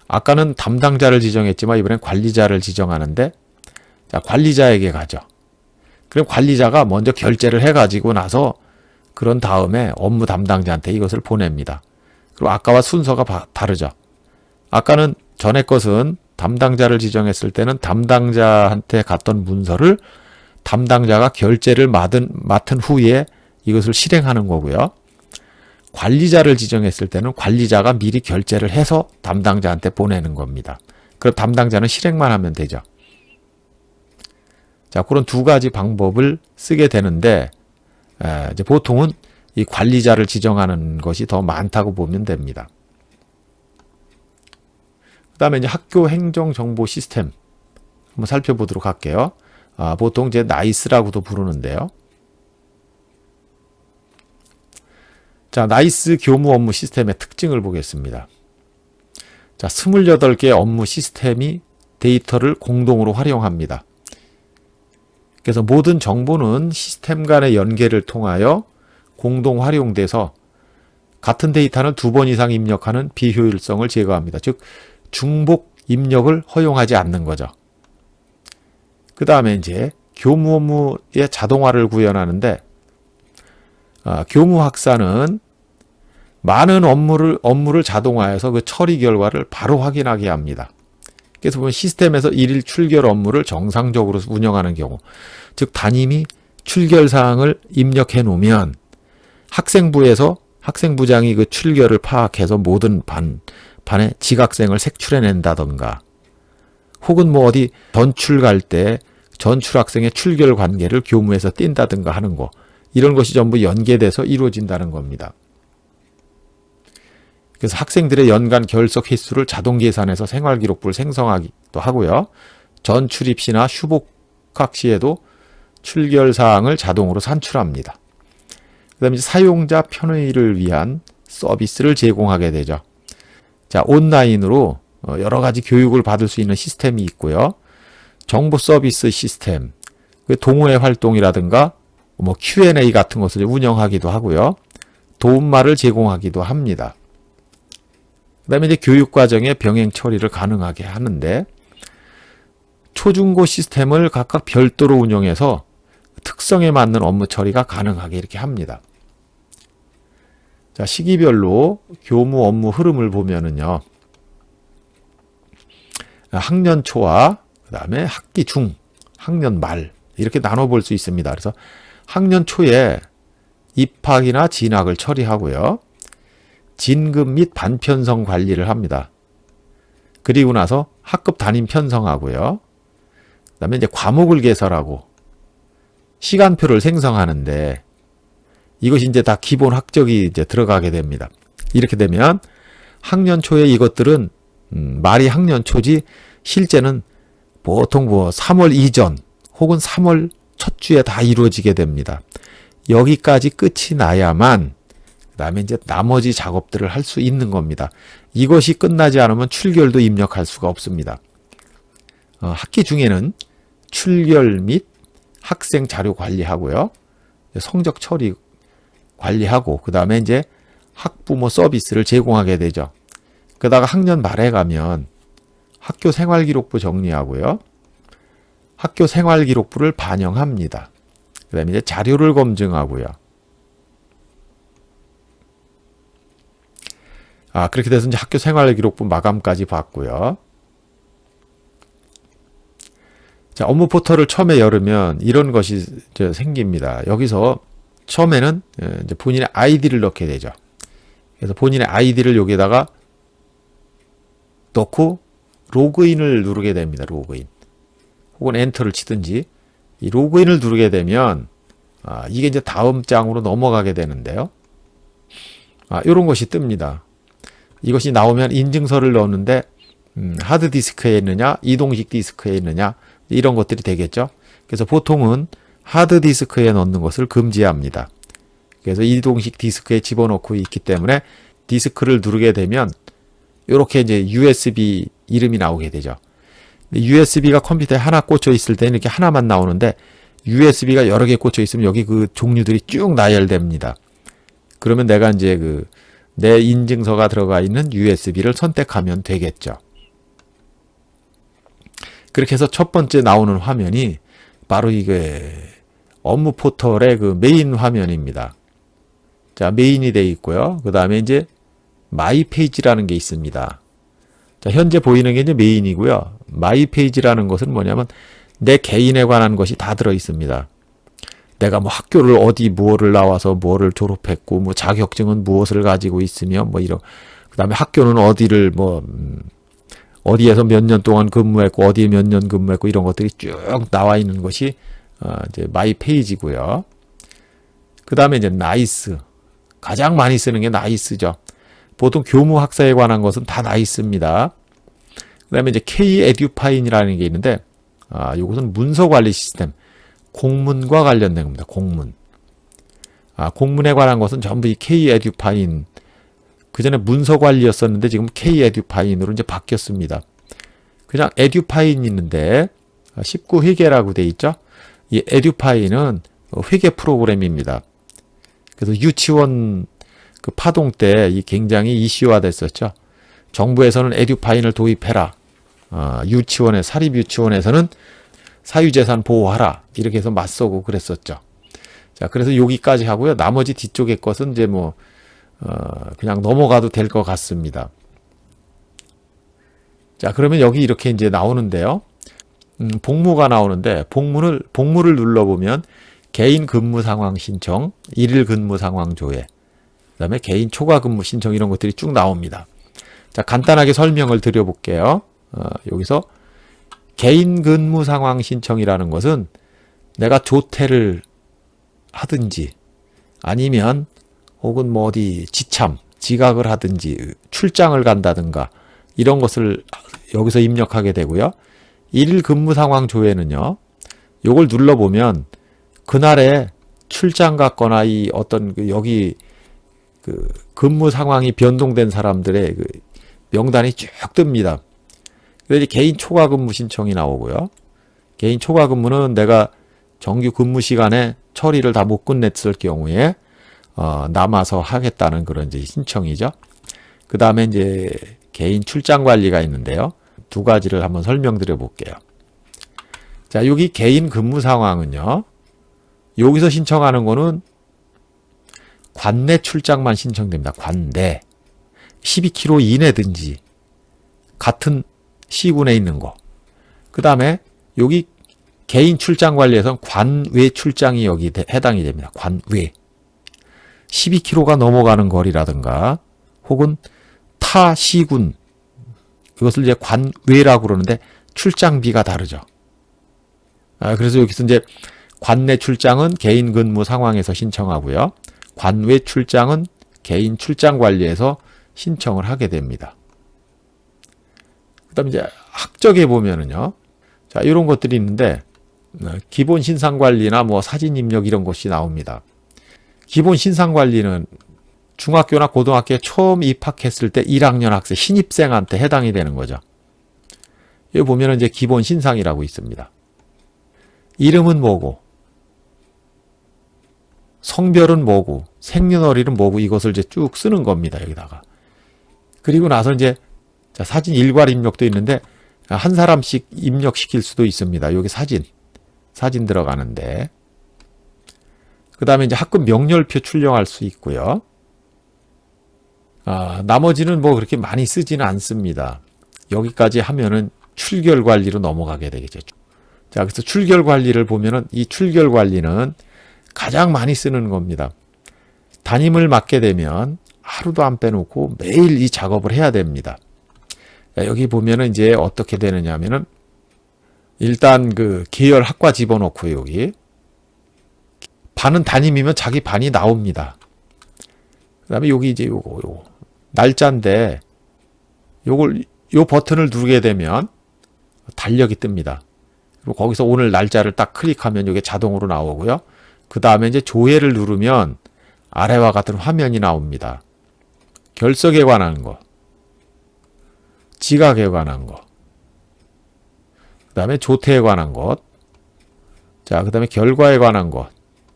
아까는 담당자를 지정했지만 이번엔 관리자를 지정하는데, 자, 관리자에게 가죠. 그럼 관리자가 먼저 결제를 해가지고 나서 그런 다음에 업무 담당자한테 이것을 보냅니다. 그리고 아까와 순서가 다르죠. 아까는 전에 것은 담당자를 지정했을 때는 담당자한테 갔던 문서를 담당자가 결제를 맡은 후에 이것을 실행하는 거고요. 관리자를 지정했을 때는 관리자가 미리 결제를 해서 담당자한테 보내는 겁니다. 그럼 담당자는 실행만 하면 되죠. 자, 그런 두 가지 방법을 쓰게 되는데, 이제 보통은 이 관리자를 지정하는 것이 더 많다고 보면 됩니다. 그 다음에 이제 학교 행정 정보 시스템 한번 살펴보도록 할게요. 보통 이제 나이스라고도 부르는데요. 자, 나이스 교무 업무 시스템의 특징을 보겠습니다. 자, 28개의 업무 시스템이 데이터를 공동으로 활용합니다. 그래서 모든 정보는 시스템 간의 연계를 통하여 공동 활용돼서 같은 데이터를 2번 이상 입력하는 비효율성을 제거합니다. 즉, 중복 입력을 허용하지 않는 거죠. 그 다음에 이제 교무 업무의 자동화를 구현하는데, 교무학사는 많은 업무를 자동화해서 그 처리 결과를 바로 확인하게 합니다. 그래서 보면 시스템에서 일일 출결 업무를 정상적으로 운영하는 경우, 즉 담임이 출결 사항을 입력해 놓으면 학생부에서 학생부장이 그 출결을 파악해서 모든 반에 지각생을 색출해낸다던가, 혹은 뭐 어디 전출 갈 때 전출 학생의 출결 관계를 교무에서 띈다든가 하는 거, 이런 것이 전부 연계돼서 이루어진다는 겁니다. 그래서 학생들의 연간 결석 횟수를 자동 계산해서 생활기록부를 생성하기도 하고요. 전출입 시나 휴복학 시에도 출결 사항을 자동으로 산출합니다. 그 다음에 사용자 편의를 위한 서비스를 제공하게 되죠. 자, 온라인으로 여러 가지 교육을 받을 수 있는 시스템이 있고요. 정보 서비스 시스템, 동호회 활동이라든가 뭐 Q&A 같은 것을 운영하기도 하고요. 도움말을 제공하기도 합니다. 그 다음에 이제 교육과정의 병행 처리를 가능하게 하는데, 초중고 시스템을 각각 별도로 운영해서 특성에 맞는 업무 처리가 가능하게 이렇게 합니다. 자, 시기별로 교무 업무 흐름을 보면은요, 학년 초와 그 다음에 학기 중, 학년 말 이렇게 나눠볼 수 있습니다. 그래서 학년 초에 입학이나 진학을 처리하고요. 진급 및 반편성 관리를 합니다. 그리고 나서 학급 담임 편성하고요. 그 다음에 이제 과목을 개설하고 시간표를 생성하는데, 이것이 이제 다 기본 학적이 이제 들어가게 됩니다. 이렇게 되면 학년 초에 이것들은 말이 학년 초지 실제는 보통 3월 이전 혹은 3월 첫 주에 다 이루어지게 됩니다. 여기까지 끝이 나야만 그 다음에 이제 나머지 작업들을 할 수 있는 겁니다. 이것이 끝나지 않으면 출결도 입력할 수가 없습니다. 학기 중에는 출결 및 학생 자료 관리하고요. 성적 처리 관리하고, 그 다음에 이제 학부모 서비스를 제공하게 되죠. 그러다가 학년 말에 가면 학교 생활기록부 정리하고요. 학교 생활기록부를 반영합니다. 그 다음에 이제 자료를 검증하고요. 그렇게 돼서 이제 학교 생활기록부 마감까지 봤고요. 자, 업무 포털을 처음에 열으면 이런 것이 이제 생깁니다. 여기서 처음에는 이제 본인의 아이디를 넣게 되죠. 그래서 본인의 아이디를 여기다가 넣고 로그인을 누르게 됩니다. 로그인. 혹은 엔터를 치든지, 이 로그인을 누르게 되면 이게 이제 다음 장으로 넘어가게 되는데요. 이런 것이 뜹니다. 이것이 나오면 인증서를 넣었는데 하드디스크에 있느냐, 이동식 디스크에 있느냐, 이런 것들이 되겠죠. 그래서 보통은 하드디스크에 넣는 것을 금지합니다. 그래서 이동식 디스크에 집어넣고 있기 때문에 디스크를 누르게 되면 이렇게 이제 USB 이름이 나오게 되죠. USB가 컴퓨터에 하나 꽂혀 있을 때는 이렇게 하나만 나오는데, USB가 여러 개 꽂혀 있으면 여기 그 종류들이 쭉 나열됩니다. 그러면 내가 이제 내 인증서가 들어가 있는 USB를 선택하면 되겠죠. 그렇게 해서 첫 번째 나오는 화면이 바로 이게 업무 포털의 그 메인 화면입니다. 자, 메인이 되어 있고요. 그 다음에 이제 마이 페이지라는 게 있습니다. 자, 현재 보이는 게 이제 메인이고요. 마이 페이지라는 것은 뭐냐면 내 개인에 관한 것이 다 들어 있습니다. 내가 뭐 학교를 어디 무엇을 나와서 뭐를 졸업했고, 뭐 자격증은 무엇을 가지고 있으며, 뭐 이런. 그 다음에 학교는 어디를 어디에서 몇 년 동안 근무했고, 어디에 몇 년 근무했고, 이런 것들이 쭉 나와 있는 것이, 이제 마이 페이지고요. 그 다음에 이제 나이스. 가장 많이 쓰는 게 나이스죠. 보통 교무 학사에 관한 것은 다 나이스입니다. 그 다음에 이제 K-에듀파인이라는 게 있는데, 이것은 문서 관리 시스템. 공문과 관련된 겁니다. 공문. 공문에 관한 것은 전부 이 K-에듀파인. 그 전에 문서 관리였었는데 지금 K-에듀파인으로 이제 바뀌었습니다. 그냥 에듀파인이 있는데 19회계라고 돼 있죠. 이 에듀파인은 회계 프로그램입니다. 그래서 유치원 그 파동 때 이 굉장히 이슈화 됐었죠. 정부에서는 에듀파인을 도입해라. 사립 유치원에서는 사유재산 보호하라. 이렇게 해서 맞서고 그랬었죠. 자, 그래서 여기까지 하고요. 나머지 뒤쪽의 것은 이제 그냥 넘어가도 될 것 같습니다. 자, 그러면 여기 이렇게 이제 나오는데요. 복무가 나오는데, 복무를 눌러보면, 개인 근무 상황 신청, 일일 근무 상황 조회, 그 다음에 개인 초과 근무 신청 이런 것들이 쭉 나옵니다. 자, 간단하게 설명을 드려볼게요. 여기서 개인 근무 상황 신청이라는 것은 내가 조퇴를 하든지 아니면 혹은 뭐 어디 지각을 하든지 출장을 간다든가 이런 것을 여기서 입력하게 되고요. 일일 근무 상황 조회는요. 요걸 눌러보면 그날에 출장 갔거나 이 어떤 여기 근무 상황이 변동된 사람들의 명단이 쭉 뜹니다. 그래서 개인 초과 근무 신청이 나오고요. 개인 초과 근무는 내가 정규 근무 시간에 처리를 다 못 끝냈을 경우에 남아서 하겠다는 그런 이제 신청이죠. 그 다음에 이제 개인 출장 관리가 있는데요. 두 가지를 한번 설명드려 볼게요. 자, 여기 개인 근무 상황은요. 여기서 신청하는 거는 관내 출장만 신청됩니다. 관내. 12km 이내든지 같은 시군에 있는 거. 그 다음에 여기 개인 출장 관리에서는 관외 출장이 여기 해당이 됩니다. 관외. 12km가 넘어가는 거리라든가 혹은 타 시군. 이것을 이제 관외라고 그러는데 출장비가 다르죠. 그래서 여기서 이제 관내 출장은 개인 근무 상황에서 신청하고요. 관외 출장은 개인 출장 관리에서 신청을 하게 됩니다. 그 다음에 이제 학적에 보면은요. 자, 이런 것들이 있는데, 기본 신상 관리나 뭐 사진 입력 이런 것이 나옵니다. 기본 신상 관리는 중학교나 고등학교에 처음 입학했을 때 1학년 학생, 신입생한테 해당이 되는 거죠. 여기 보면은 이제 기본 신상이라고 있습니다. 이름은 뭐고, 성별은 뭐고, 생년월일은 뭐고, 이것을 이제 쭉 쓰는 겁니다. 여기다가. 그리고 나서 이제 사진 일괄 입력도 있는데 한 사람씩 입력시킬 수도 있습니다. 여기 사진 들어가는데 그 다음에 이제 학급 명렬표 출력할 수 있고요. 나머지는 뭐 그렇게 많이 쓰지는 않습니다. 여기까지 하면은 출결 관리로 넘어가게 되겠죠. 자, 그래서 출결 관리를 보면은 이 출결 관리는 가장 많이 쓰는 겁니다. 담임을 맡게 되면 하루도 안 빼놓고 매일 이 작업을 해야 됩니다. 자, 여기 보면은 이제 어떻게 되느냐 하면은 일단 그 계열 학과 집어넣고 여기 반은 담임이면 자기 반이 나옵니다. 그 다음에 여기 이제 요거 날짜인데 요 버튼을 누르게 되면 달력이 뜹니다. 그리고 거기서 오늘 날짜를 딱 클릭하면 이게 자동으로 나오고요. 그 다음에 이제 조회를 누르면 아래와 같은 화면이 나옵니다. 결석에 관한 거, 지각에 관한 거, 그 다음에 조퇴에 관한 것. 자, 그 다음에 결과에 관한 것.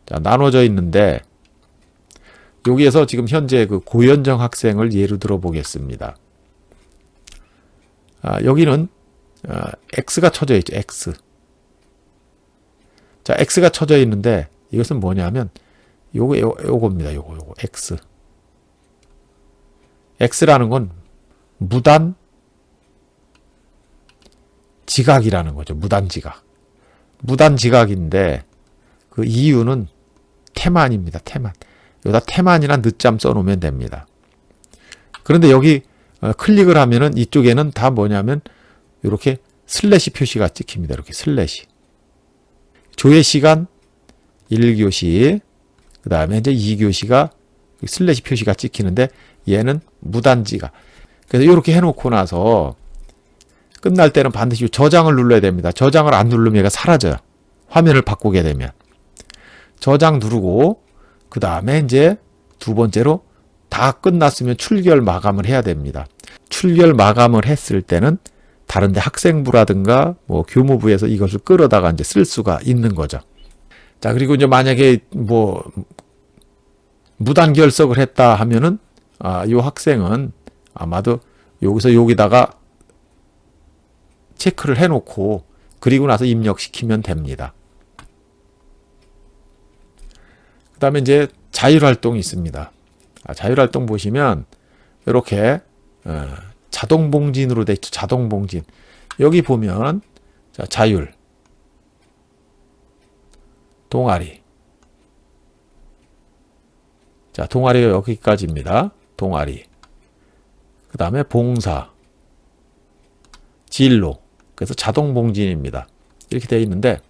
자, 나눠져 있는데, 여기에서 지금 현재 그 고현정 학생을 예로 들어 보겠습니다. 여기는, X가 쳐져 있죠, X. 자, X가 쳐져 있는데, 이것은 뭐냐면, 요겁니다, 요거, X. X라는 건 무단 지각이라는 거죠, 무단 지각. 무단 지각인데, 그 이유는 태만입니다, 태만. 여기다 태만이나 늦잠 써놓으면 됩니다. 그런데 여기 클릭을 하면은 이쪽에는 다 뭐냐면 이렇게 슬래시 표시가 찍힙니다. 이렇게 슬래시. 조회 시간 1교시, 그 다음에 이제 2교시가 슬래시 표시가 찍히는데 얘는 무단지각. 그래서 이렇게 해놓고 나서 끝날 때는 반드시 저장을 눌러야 됩니다. 저장을 안 누르면 얘가 사라져요. 화면을 바꾸게 되면. 저장 누르고 그 다음에 이제 두 번째로 다 끝났으면 출결 마감을 해야 됩니다. 출결 마감을 했을 때는 다른데 학생부라든가 뭐 교무부에서 이것을 끌어다가 이제 쓸 수가 있는 거죠. 자, 그리고 이제 만약에 뭐 무단 결석을 했다 하면은 이 학생은 아마도 여기서 여기다가 체크를 해놓고 그리고 나서 입력시키면 됩니다. 그 다음에 이제 자율활동이 있습니다. 자율활동 보시면 이렇게 자동봉진으로 돼 있죠. 자동봉진. 여기 보면 자, 자율, 동아리. 자, 동아리가 여기까지입니다. 동아리. 그 다음에 봉사, 진로. 그래서 자동봉진입니다. 이렇게 되어 있는데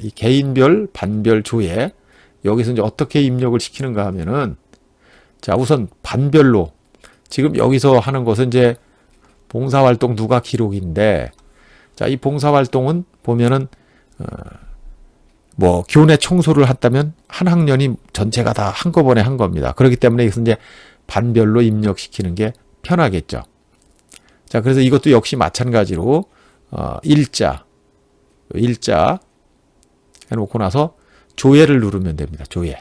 이 개인별, 반별 조회 여기서 이제 어떻게 입력을 시키는가 하면은 자, 우선 반별로 지금 여기서 하는 것은 이제 봉사활동 누가 기록인데 자, 이 봉사활동은 보면은 뭐 교내 청소를 했다면 한 학년이 전체가 다 한꺼번에 한 겁니다. 그렇기 때문에 이것은 이제 반별로 입력시키는 게 편하겠죠. 자, 그래서 이것도 역시 마찬가지로 일자 해놓고 나서 조회를 누르면 됩니다. 조회를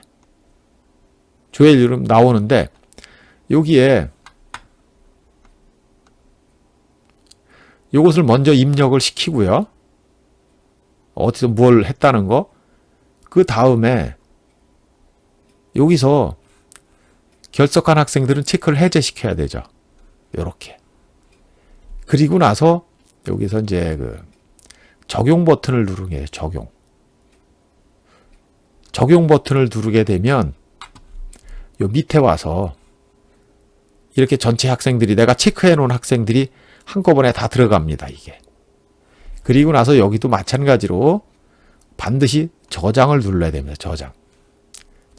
누르면 나오는데 여기에 이것을 먼저 입력을 시키고요. 어디서 뭘 했다는 거. 그 다음에 여기서 결석한 학생들은 체크를 해제시켜야 되죠. 요렇게. 그리고 나서 여기서 이제 그 적용 버튼을 누르게 돼요. 적용 버튼을 누르게 되면 요 밑에 와서 이렇게 전체 학생들이 내가 체크해 놓은 학생들이 한꺼번에 다 들어갑니다. 이게. 그리고 나서 여기도 마찬가지로 반드시 저장을 눌러야 됩니다. 저장.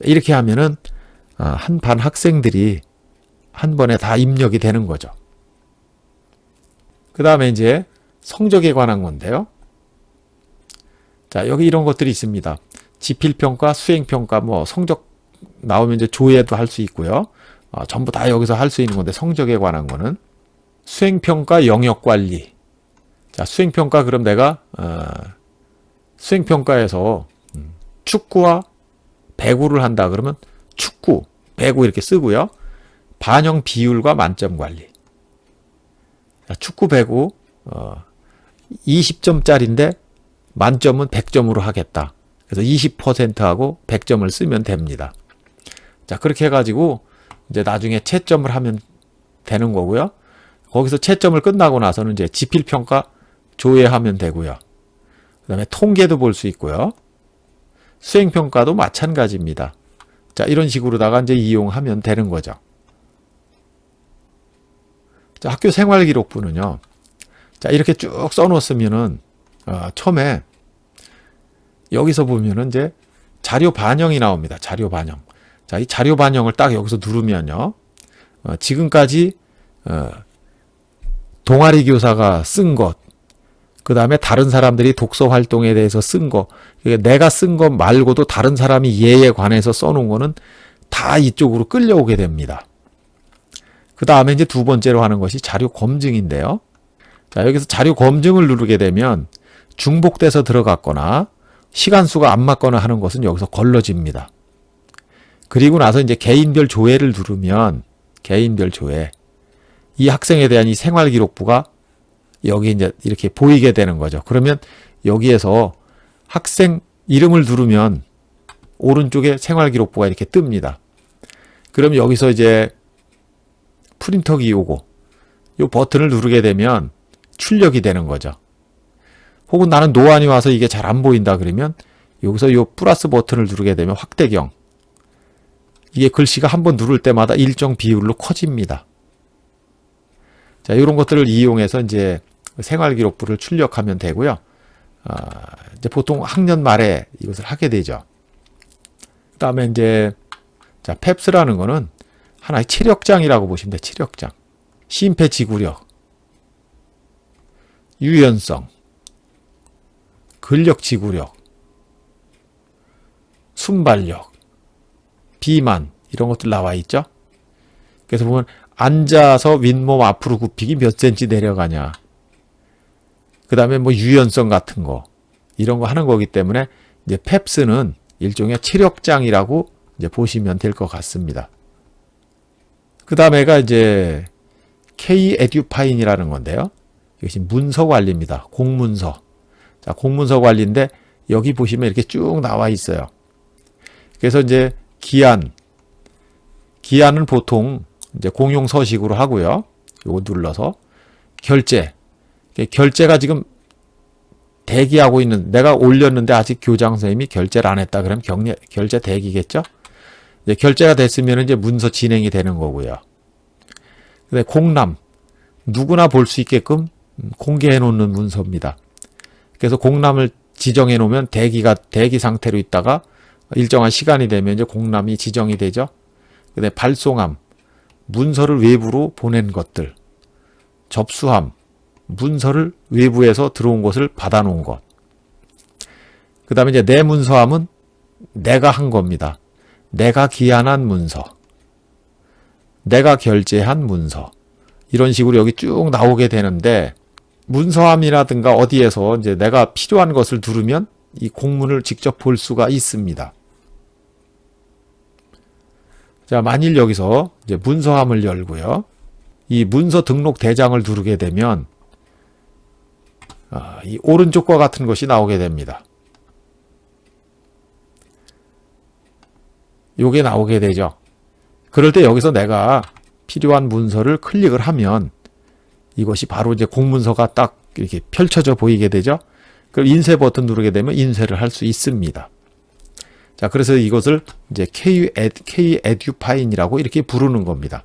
이렇게 하면은 한 반 학생들이 한 번에 다 입력이 되는 거죠. 그 다음에 이제 성적에 관한 건데요. 자, 여기 이런 것들이 있습니다. 지필평가, 수행평가, 뭐 성적 나오면 이제 조회도 할 수 있고요. 전부 다 여기서 할 수 있는 건데 성적에 관한 거는 수행평가, 영역관리. 자, 수행평가 그럼 내가 수행평가에서 축구와 배구를 한다 그러면 축구, 배구 이렇게 쓰고요. 반영 비율과 만점 관리. 자, 축구, 배구 20점짜리인데 만점은 100점으로 하겠다. 그래서 20%하고 100점을 쓰면 됩니다. 자, 그렇게 해가지고 이제 나중에 채점을 하면 되는 거고요. 거기서 채점을 끝나고 나서는 이제 지필평가 조회하면 되고요. 그 다음에 통계도 볼 수 있고요. 수행평가도 마찬가지입니다. 자, 이런 식으로다가 이제 이용하면 되는 거죠. 자, 학교 생활기록부는요. 자, 이렇게 쭉 써놓았으면은 처음에 여기서 보면은 이제 자료 반영이 나옵니다. 자료 반영. 자, 이 자료 반영을 딱 여기서 누르면요. 지금까지 동아리 교사가 쓴 것, 그 다음에 다른 사람들이 독서 활동에 대해서 쓴 거, 내가 쓴 것 말고도 다른 사람이 얘에 관해서 써놓은 거는 다 이쪽으로 끌려오게 됩니다. 그 다음에 이제 두 번째로 하는 것이 자료 검증인데요. 자, 여기서 자료 검증을 누르게 되면 중복돼서 들어갔거나 시간수가 안 맞거나 하는 것은 여기서 걸러집니다. 그리고 나서 이제 개인별 조회를 누르면 개인별 조회, 이 학생에 대한 이 생활기록부가 여기 이제 이렇게 보이게 되는 거죠. 그러면 여기에서 학생 이름을 누르면 오른쪽에 생활기록부가 이렇게 뜹니다. 그럼 여기서 이제 프린터기 요거, 요 버튼을 누르게 되면 출력이 되는 거죠. 혹은 나는 노안이 와서 이게 잘 안 보인다 그러면 여기서 요 플러스 버튼을 누르게 되면 확대경, 이게 글씨가 한번 누를 때마다 일정 비율로 커집니다. 자, 이런 것들을 이용해서 이제 생활기록부를 출력하면 되고요. 이제 보통 학년 말에 이것을 하게 되죠. 그 다음에 이제, 자, 펩스라는 거는 하나의 체력장이라고 보시면 돼요. 체력장. 심폐지구력, 유연성, 근력지구력, 순발력, 비만, 이런 것들 나와 있죠. 그래서 보면 앉아서 윗몸 앞으로 굽히기 몇 센치 내려가냐, 그 다음에 뭐 유연성 같은 거, 이런 거 하는 거기 때문에 이제 펩스는 일종의 체력장이라고 이제 보시면 될 것 같습니다. 그 다음에가 이제 K-에듀파인이라는 건데요. 이것이 문서 관리입니다. 공문서. 자, 공문서 관리인데 여기 보시면 이렇게 쭉 나와 있어요. 그래서 이제 기한은 보통 이제 공용 서식으로 하고요. 요거 눌러서 결제가 지금 대기하고 있는, 내가 올렸는데 아직 교장 선생님이 결제를 안 했다 그러면 결제 대기겠죠. 이제 결제가 됐으면 이제 문서 진행이 되는 거고요. 근데 공람, 누구나 볼 수 있게끔 공개해 놓는 문서입니다. 그래서 공람을 지정해 놓으면 대기 상태로 있다가 일정한 시간이 되면 이제 공람이 지정이 되죠. 근데 발송함, 문서를 외부로 보낸 것들, 접수함, 문서를 외부에서 들어온 것을 받아놓은 것. 그 다음에 이제 내 문서함은 내가 한 겁니다. 내가 기한한 문서, 내가 결제한 문서, 이런 식으로 여기 쭉 나오게 되는데, 문서함이라든가 어디에서 이제 내가 필요한 것을 누르면 이 공문을 직접 볼 수가 있습니다. 자, 만일 여기서 이제 문서함을 열고요. 이 문서 등록 대장을 누르게 되면 이 오른쪽과 같은 것이 나오게 됩니다. 요게 나오게 되죠. 그럴 때 여기서 내가 필요한 문서를 클릭을 하면 이것이 바로 이제 공문서가 딱 이렇게 펼쳐져 보이게 되죠. 그럼 인쇄 버튼 누르게 되면 인쇄를 할 수 있습니다. 자, 그래서 이것을 이제 K-에듀파인이라고 이렇게 부르는 겁니다.